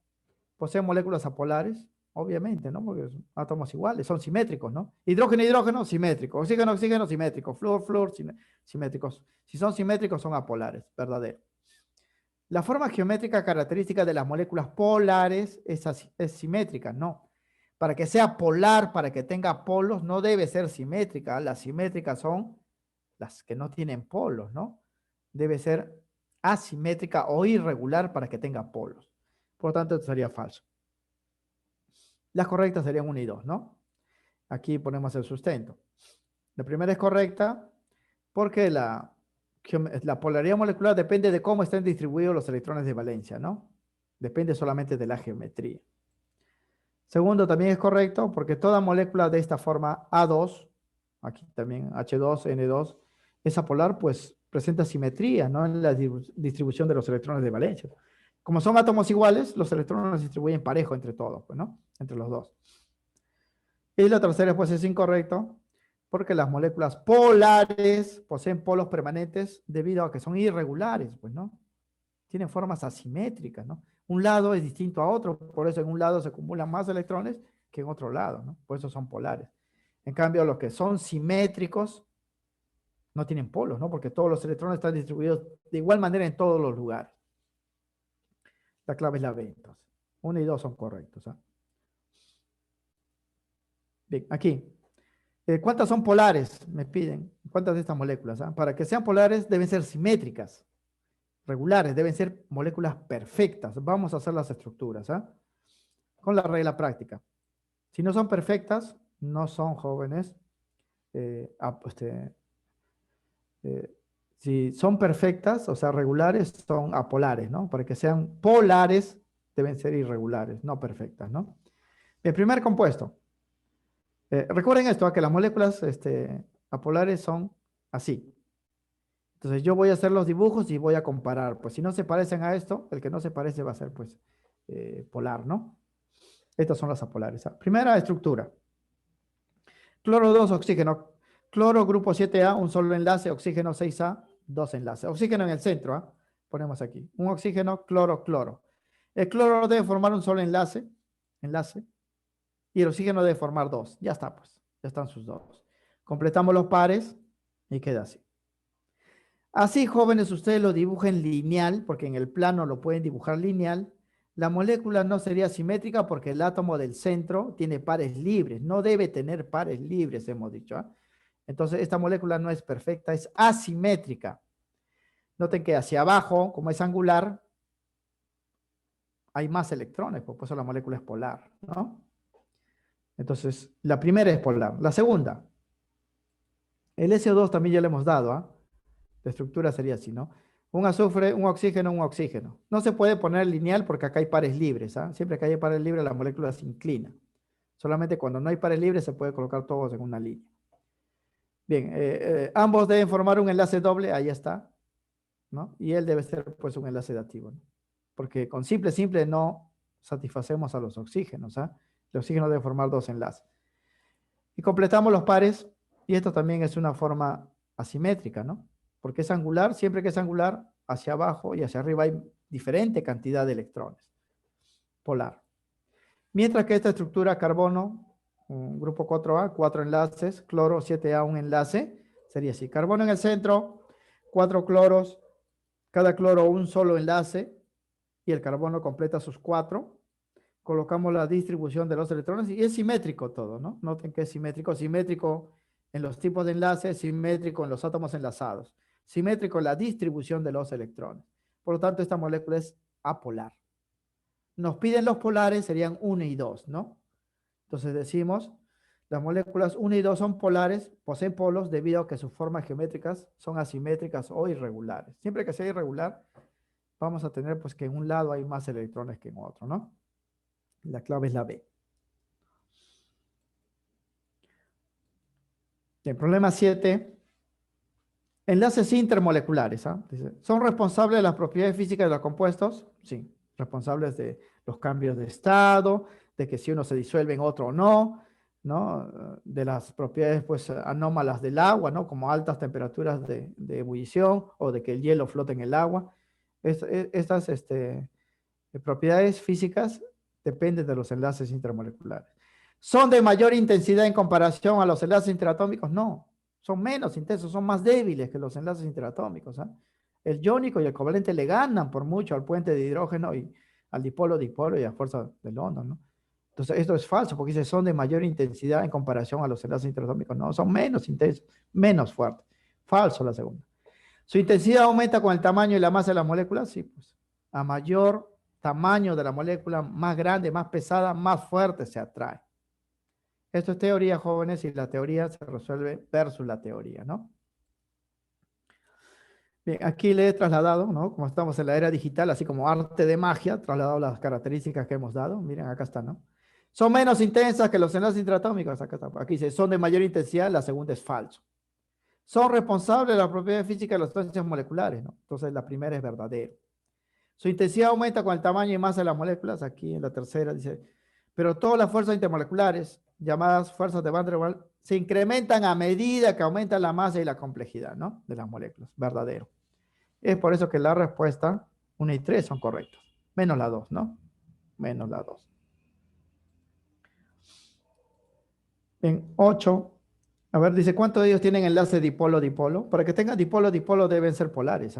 poseen moléculas apolares, obviamente, ¿no? Porque son átomos iguales, son simétricos, ¿no? Hidrógeno, hidrógeno, simétrico. Oxígeno, oxígeno, simétrico. Flúor, flúor, simétricos. Si son simétricos, son apolares, verdadero. La forma geométrica característica de las moléculas polares es simétrica, no. Para que sea polar, para que tenga polos, no debe ser simétrica. Las simétricas son las que no tienen polos, ¿no? Debe ser asimétrica o irregular para que tenga polos. Por lo tanto, esto sería falso. Las correctas serían 1 y 2, ¿no? Aquí ponemos el sustento. La primera es correcta porque la polaridad molecular depende de cómo estén distribuidos los electrones de valencia, ¿no? Depende solamente de la geometría. Segundo, también es correcto porque toda molécula de esta forma A2, aquí también H2, N2, esa polar pues presenta simetría, ¿no? En la distribución de los electrones de valencia. Como son átomos iguales, los electrones se distribuyen parejo entre todos, pues, ¿no? Entre los dos. Y la tercera pues es incorrecto porque las moléculas polares poseen polos permanentes debido a que son irregulares, pues, ¿no? Tienen formas asimétricas, ¿no? Un lado es distinto a otro, por eso en un lado se acumulan más electrones que en otro lado, ¿no? Por eso son polares. En cambio, los que son simétricos no tienen polos, ¿no? Porque todos los electrones están distribuidos de igual manera en todos los lugares. La clave es la B, entonces. 1 y 2 son correctos, ¿eh? Bien, aquí. ¿Cuántas son polares? Me piden. ¿Cuántas de estas moléculas? Para que sean polares deben ser simétricas, regulares, deben ser moléculas perfectas. Vamos a hacer las estructuras, con la regla práctica. Si no son perfectas, no son jóvenes. Si son perfectas, o sea, regulares, son apolares, ¿no? Para que sean polares, deben ser irregulares, no perfectas, ¿no? El primer compuesto. Recuerden esto, que las moléculas Apolares son así. Entonces yo voy a hacer los dibujos y voy a comparar. Pues si no se parecen a esto, el que no se parece va a ser pues polar, ¿no? Estas son las apolares. Primera estructura. Cloro 2, oxígeno. Cloro, grupo 7A, un solo enlace. Oxígeno 6A, dos enlaces. Oxígeno en el centro, ¿ah? Ponemos aquí. Un oxígeno, cloro, cloro. El cloro debe formar un solo enlace. Y el oxígeno debe formar dos. Ya está, pues. Ya están sus dos. Completamos los pares y queda así. Así, jóvenes, ustedes lo dibujen lineal, porque en el plano lo pueden dibujar lineal. La molécula no sería simétrica porque el átomo del centro tiene pares libres. No debe tener pares libres, hemos dicho. Entonces, esta molécula no es perfecta, es asimétrica. Noten que hacia abajo, como es angular, hay más electrones, por eso la molécula es polar, ¿no? Entonces, la primera es polar. La segunda, el SO2 también ya le hemos dado, La estructura sería así, ¿no? Un azufre, un oxígeno, un oxígeno. No se puede poner lineal porque acá hay pares libres, Siempre que hay pares libres, la molécula se inclina. Solamente cuando no hay pares libres se puede colocar todos en una línea. Bien, ambos deben formar un enlace doble, ahí está, ¿no? Y él debe ser, pues, un enlace dativo, ¿no? Porque con simple no satisfacemos a los oxígenos, El oxígeno debe formar dos enlaces. Y completamos los pares, y esto también es una forma asimétrica, ¿no? Porque es angular, siempre que es angular, hacia abajo y hacia arriba hay diferente cantidad de electrones. Polar. Mientras que esta estructura carbono, un grupo 4A, 4 enlaces, cloro 7A, un enlace, sería así. Carbono en el centro, 4 cloros, cada cloro un solo enlace, y el carbono completa sus 4. Colocamos la distribución de los electrones y es simétrico todo, ¿no? Noten que es simétrico, simétrico en los tipos de enlaces, simétrico en los átomos enlazados, simétrico en la distribución de los electrones. Por lo tanto, esta molécula es apolar. Nos piden los polares, serían 1 y 2, ¿no? Entonces decimos, las moléculas 1 y 2 son polares, poseen polos debido a que sus formas geométricas son asimétricas o irregulares. Siempre que sea irregular, vamos a tener pues que en un lado hay más electrones que en otro, ¿no? La clave es la B. El problema 7. Enlaces intermoleculares. Dice, ¿son responsables de las propiedades físicas de los compuestos? Sí, responsables de los cambios de estado, de que si uno se disuelve en otro o no, ¿no? De las propiedades pues, anómalas del agua, ¿no? Como altas temperaturas de ebullición o de que el hielo flote en el agua. Estas propiedades físicas dependen de los enlaces intermoleculares. ¿Son de mayor intensidad en comparación a los enlaces interatómicos? No, son menos intensos, son más débiles que los enlaces interatómicos. El iónico y el covalente le ganan por mucho al puente de hidrógeno y al dipolo y a fuerza de London, ¿no? Entonces, esto es falso porque dice son de mayor intensidad en comparación a los enlaces interatómicos. No, son menos intensos, menos fuertes. Falso la segunda. ¿Su intensidad aumenta con el tamaño y la masa de las moléculas? Sí, pues. A mayor tamaño de la molécula, más grande, más pesada, más fuerte se atrae. Esto es teoría, jóvenes, y la teoría se resuelve versus la teoría, ¿no? Bien, aquí le he trasladado, ¿no? Como estamos en la era digital, así como arte de magia, trasladado las características que hemos dado. Miren, acá está, ¿no? Son menos intensas que los enlaces interatómicos. Acá está. Aquí dice, son de mayor intensidad, la segunda es falso. Son responsables de las propiedades físicas de las sustancias moleculares, ¿no? Entonces la primera es verdadero. Su intensidad aumenta con el tamaño y masa de las moléculas. Aquí en la tercera dice, pero todas las fuerzas intermoleculares, llamadas fuerzas de Van der Waals, se incrementan a medida que aumenta la masa y la complejidad, ¿no? De las moléculas. Verdadero. Es por eso que la respuesta 1 y 3 son correctas. Menos la 2, ¿no? Menos la 2. En 8, a ver, dice, ¿cuántos de ellos tienen enlace dipolo-dipolo? Para que tengan dipolo-dipolo deben ser polares,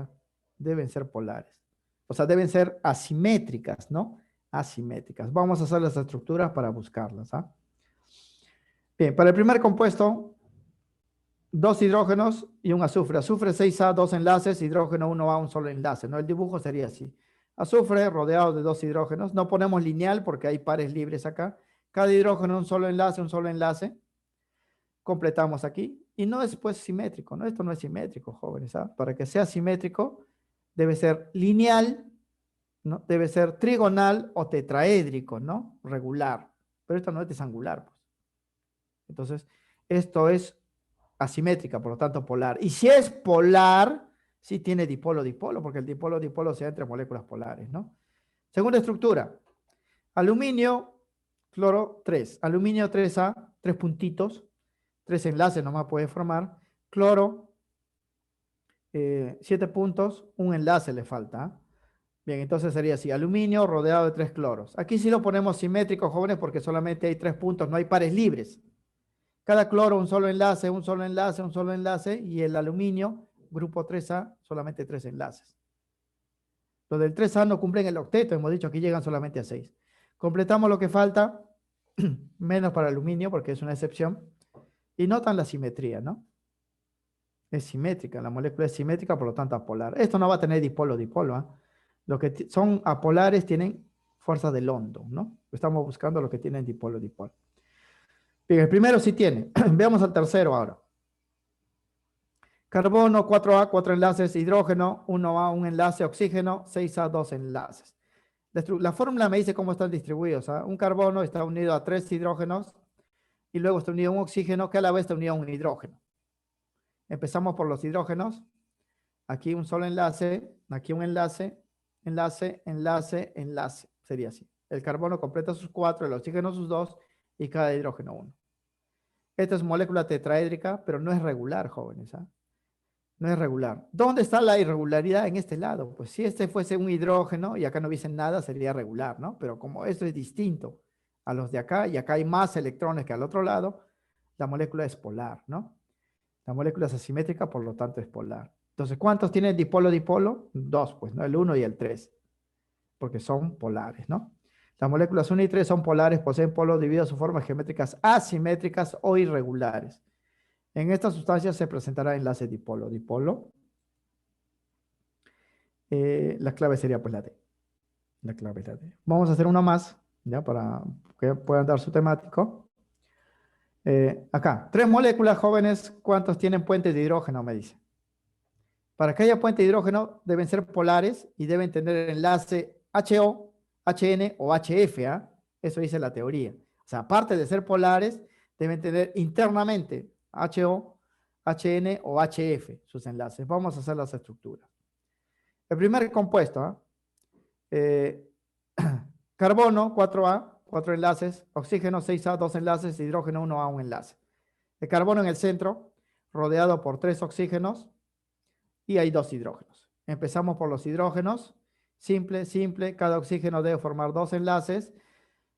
Deben ser polares. O sea, deben ser asimétricas, ¿no? Asimétricas. Vamos a hacer las estructuras para buscarlas, Bien, para el primer compuesto, 2 hidrógenos y un azufre. Azufre 6A, 2 enlaces, hidrógeno 1A, un solo enlace, ¿no? El dibujo sería así. Azufre rodeado de 2 hidrógenos. No ponemos lineal porque hay pares libres acá. Cada hidrógeno un solo enlace, un solo enlace. Completamos aquí. Y no es pues simétrico, ¿no? Esto no es simétrico, jóvenes, Para que sea simétrico, debe ser lineal, ¿no? Debe ser trigonal o tetraédrico, ¿no? Regular. Pero esto no es desangular, pues. Entonces, esto es asimétrica, por lo tanto polar. Y si es polar, sí tiene dipolo-dipolo, porque el dipolo-dipolo se da entre moléculas polares, ¿no? Segunda estructura, aluminio, cloro 3, aluminio 3A, 3 puntitos, 3 enlaces nomás puede formar, cloro, 7 puntos, un enlace le falta. ¿Ah? Bien, entonces sería así, aluminio rodeado de 3 cloros. Aquí sí lo ponemos simétrico, jóvenes, porque solamente hay 3 puntos, no hay pares libres. Cada cloro un solo enlace, un solo enlace, un solo enlace, y el aluminio, grupo 3A, solamente 3 enlaces. Los del 3A no cumplen el octeto, hemos dicho que llegan solamente a 6. Completamos lo que falta, menos para aluminio, porque es una excepción, y notan la simetría, ¿no? Es simétrica, la molécula es simétrica, por lo tanto apolar. Esto no va a tener dipolo-dipolo, ¿eh? Los que son apolares tienen fuerza de London, ¿no? Estamos buscando los que tienen dipolo-dipolo. Bien, el primero sí tiene. Veamos al tercero ahora. Carbono, 4A, 4 enlaces, hidrógeno, 1A, un enlace, oxígeno, 6A, 2 enlaces. La fórmula me dice cómo están distribuidos. ¿Ah? Un carbono está unido a 3 hidrógenos y luego está unido a un oxígeno que a la vez está unido a un hidrógeno. Empezamos por los hidrógenos. Aquí un solo enlace, aquí un enlace, enlace, enlace, enlace. Sería así. El carbono completa sus 4, el oxígeno sus 2 y cada hidrógeno 1. Esta es molécula tetraédrica, pero no es regular, jóvenes. ¿Ah? No es regular. ¿Dónde está la irregularidad en este lado? Pues si este fuese un hidrógeno y acá no hubiese nada, sería regular, ¿no? Pero como esto es distinto a los de acá y acá hay más electrones que al otro lado, la molécula es polar, ¿no? La molécula es asimétrica, por lo tanto es polar. Entonces, ¿cuántos tienen dipolo-dipolo? 2, pues, ¿no? El 1 y el 3, porque son polares, ¿no? Las moléculas 1 y 3 son polares, poseen polos debido a sus formas geométricas asimétricas o irregulares. En estas sustancias se presentará enlace dipolo-dipolo. La clave sería pues la D. La clave es la D. Vamos a hacer una más, ya para que puedan dar su temático. Acá, 3 moléculas jóvenes, ¿cuántos tienen puentes de hidrógeno? Me dice. Para que haya puente de hidrógeno deben ser polares y deben tener enlace HO, HN o HF. ¿Ah? Eso dice la teoría. O sea, aparte de ser polares, deben tener internamente HO, HN o HF sus enlaces. Vamos a hacer las estructuras. El primer compuesto, ¿ah? Carbono, 4A, 4 enlaces, oxígeno, 6A, 2 enlaces, hidrógeno, 1A, 1 enlace. El carbono en el centro, rodeado por 3 oxígenos, y hay 2 hidrógenos. Empezamos por los hidrógenos, simple, simple, cada oxígeno debe formar 2 enlaces,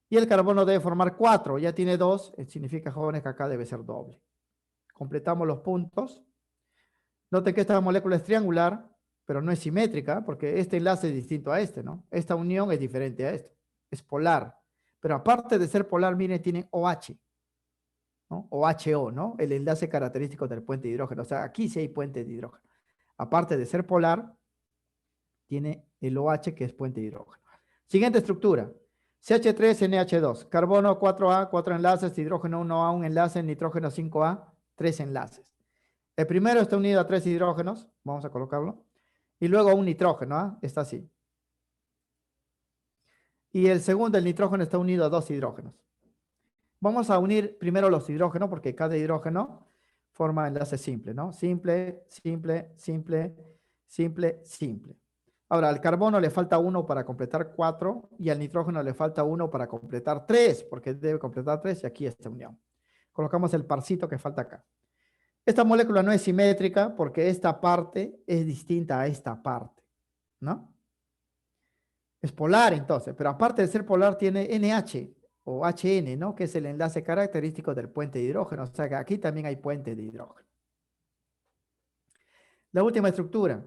y el carbono debe formar 4, ya tiene 2, significa, jóvenes, que acá debe ser doble. Completamos los puntos. Noten que esta molécula es triangular, pero no es simétrica, porque este enlace es distinto a este, ¿no? Esta unión es diferente a esto, es polar. Pero aparte de ser polar, miren, tienen OH, ¿no? O HO, ¿no? El enlace característico del puente de hidrógeno. O sea, aquí sí hay puente de hidrógeno. Aparte de ser polar, tiene el OH, que es puente de hidrógeno. Siguiente estructura. CH3NH2. Carbono 4A, 4 enlaces, hidrógeno 1A, 1 enlace, nitrógeno 5A, 3 enlaces. El primero está unido a 3 hidrógenos, vamos a colocarlo, y luego un nitrógeno, ¿ah? Está así. Y el segundo, el nitrógeno, está unido a 2 hidrógenos. Vamos a unir primero los hidrógenos, porque cada hidrógeno forma enlace simple, ¿no? Simple, simple, simple, simple, simple. Ahora, al carbono le falta 1 para completar 4, y al nitrógeno le falta 1 para completar 3, porque debe completar 3, y aquí esta unión. Colocamos el parcito que falta acá. Esta molécula no es simétrica porque esta parte es distinta a esta parte, ¿no? Es polar entonces, pero aparte de ser polar tiene NH o HN, ¿no? Que es el enlace característico del puente de hidrógeno. O sea que aquí también hay puente de hidrógeno. La última estructura,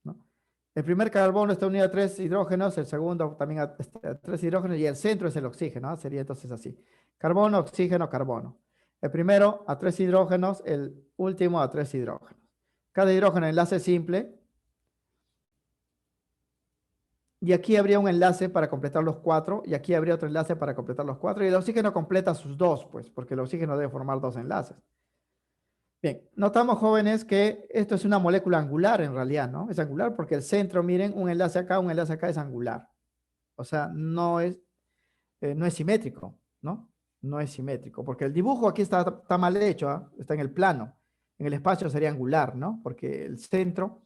¿no? El primer carbono está unido a 3 hidrógenos, el segundo también a 3 hidrógenos y el centro es el oxígeno, ¿no? Sería entonces así. Carbono, oxígeno, carbono. El primero a 3 hidrógenos, el último a 3 hidrógenos. Cada hidrógeno enlace simple. Y aquí habría un enlace para completar los 4. Y aquí habría otro enlace para completar los 4. Y el oxígeno completa sus 2, pues, porque el oxígeno debe formar 2 enlaces. Bien, notamos, jóvenes, que esto es una molécula angular en realidad, ¿no? Es angular porque el centro, miren, un enlace acá es angular. O sea, no es simétrico, ¿no? no es simétrico, porque el dibujo aquí está mal hecho, ¿ah? Está en el plano. En el espacio sería angular, ¿no? Porque el centro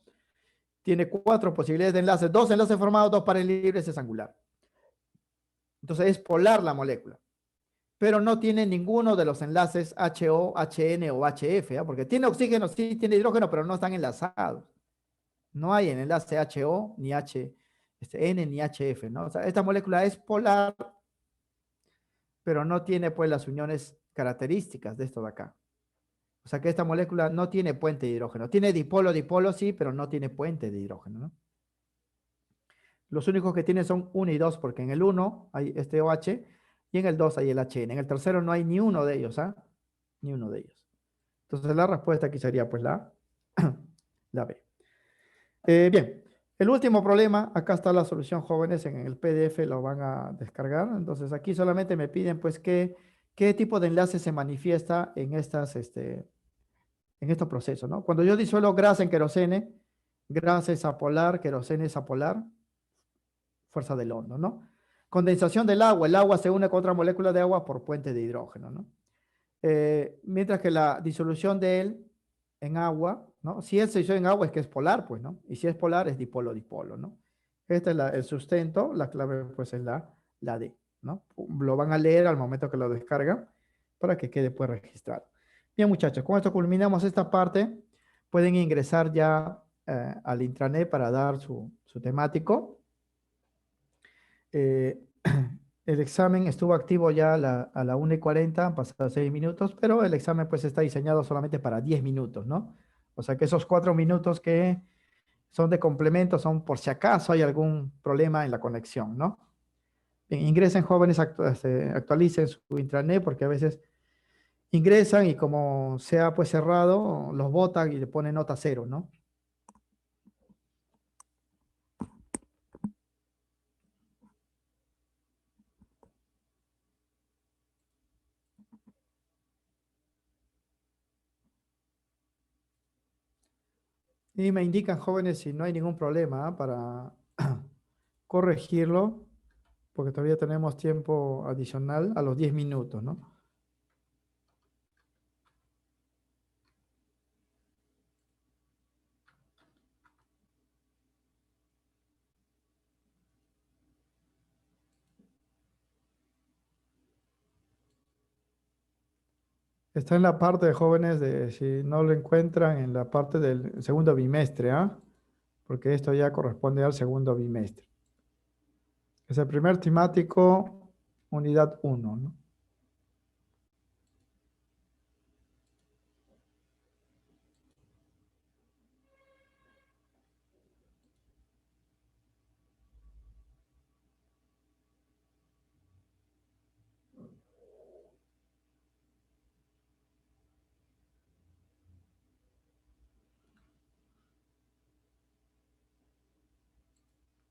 tiene 4 posibilidades de enlaces, 2 enlaces formados, 2 pares libres, es angular. Entonces es polar la molécula, pero no tiene ninguno de los enlaces HO, HN o HF, ¿ah? Porque tiene oxígeno, sí tiene hidrógeno, pero no están enlazados. No hay en enlace HO, ni N, ni HF, ¿no? O sea, esta molécula es polar, pero no tiene pues las uniones características de esto de acá. O sea que esta molécula no tiene puente de hidrógeno. Tiene dipolo, dipolo, sí, pero no tiene puente de hidrógeno, ¿no? Los únicos que tiene son 1 y 2, porque en el 1 hay este OH y en el 2 hay el HN. En el tercero no hay ni uno de ellos, ¿ah? Ni uno de ellos. Entonces la respuesta aquí sería pues la B. Bien, el último problema, acá está la solución, jóvenes, en el PDF lo van a descargar. Entonces aquí solamente me piden pues qué tipo de enlace se manifiesta en en estos procesos, ¿no? Cuando yo disuelvo grasa en querosene, grasa es apolar, querosene es apolar, fuerza del hondo, ¿no? Condensación del agua, el agua se une con otra molécula de agua por puente de hidrógeno, ¿no? Mientras que la disolución de él en agua, ¿no? Si él se disuelve en agua es que es polar, pues, ¿no? Y si es polar es dipolo-dipolo, ¿no? Este es el sustento, la clave pues es la D, ¿no? Lo van a leer al momento que lo descargan para que quede pues registrado. Bien, muchachos, con esto culminamos esta parte. Pueden ingresar ya al intranet para dar su temático. Eh, el examen estuvo activo ya a la 1:40, han pasado 6 minutos, pero el examen pues está diseñado solamente para 10 minutos, ¿no? O sea que esos 4 minutos que son de complemento son por si acaso hay algún problema en la conexión, ¿no? Bien, ingresen jóvenes, actualicen su intranet porque a veces ingresan y como sea pues cerrado, los botan y le ponen nota 0, ¿no? Y me indican jóvenes si no hay ningún problema, ¿ah? Para corregirlo, porque todavía tenemos tiempo adicional a los 10 minutos, ¿no? Está en la parte de jóvenes, de si no lo encuentran en la parte del segundo bimestre, ¿ah? Porque esto ya corresponde al segundo bimestre. Es el primer temático, unidad 1, ¿no?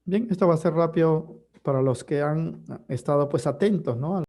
Bien, esto va a ser rápido para los que han estado pues atentos, ¿no?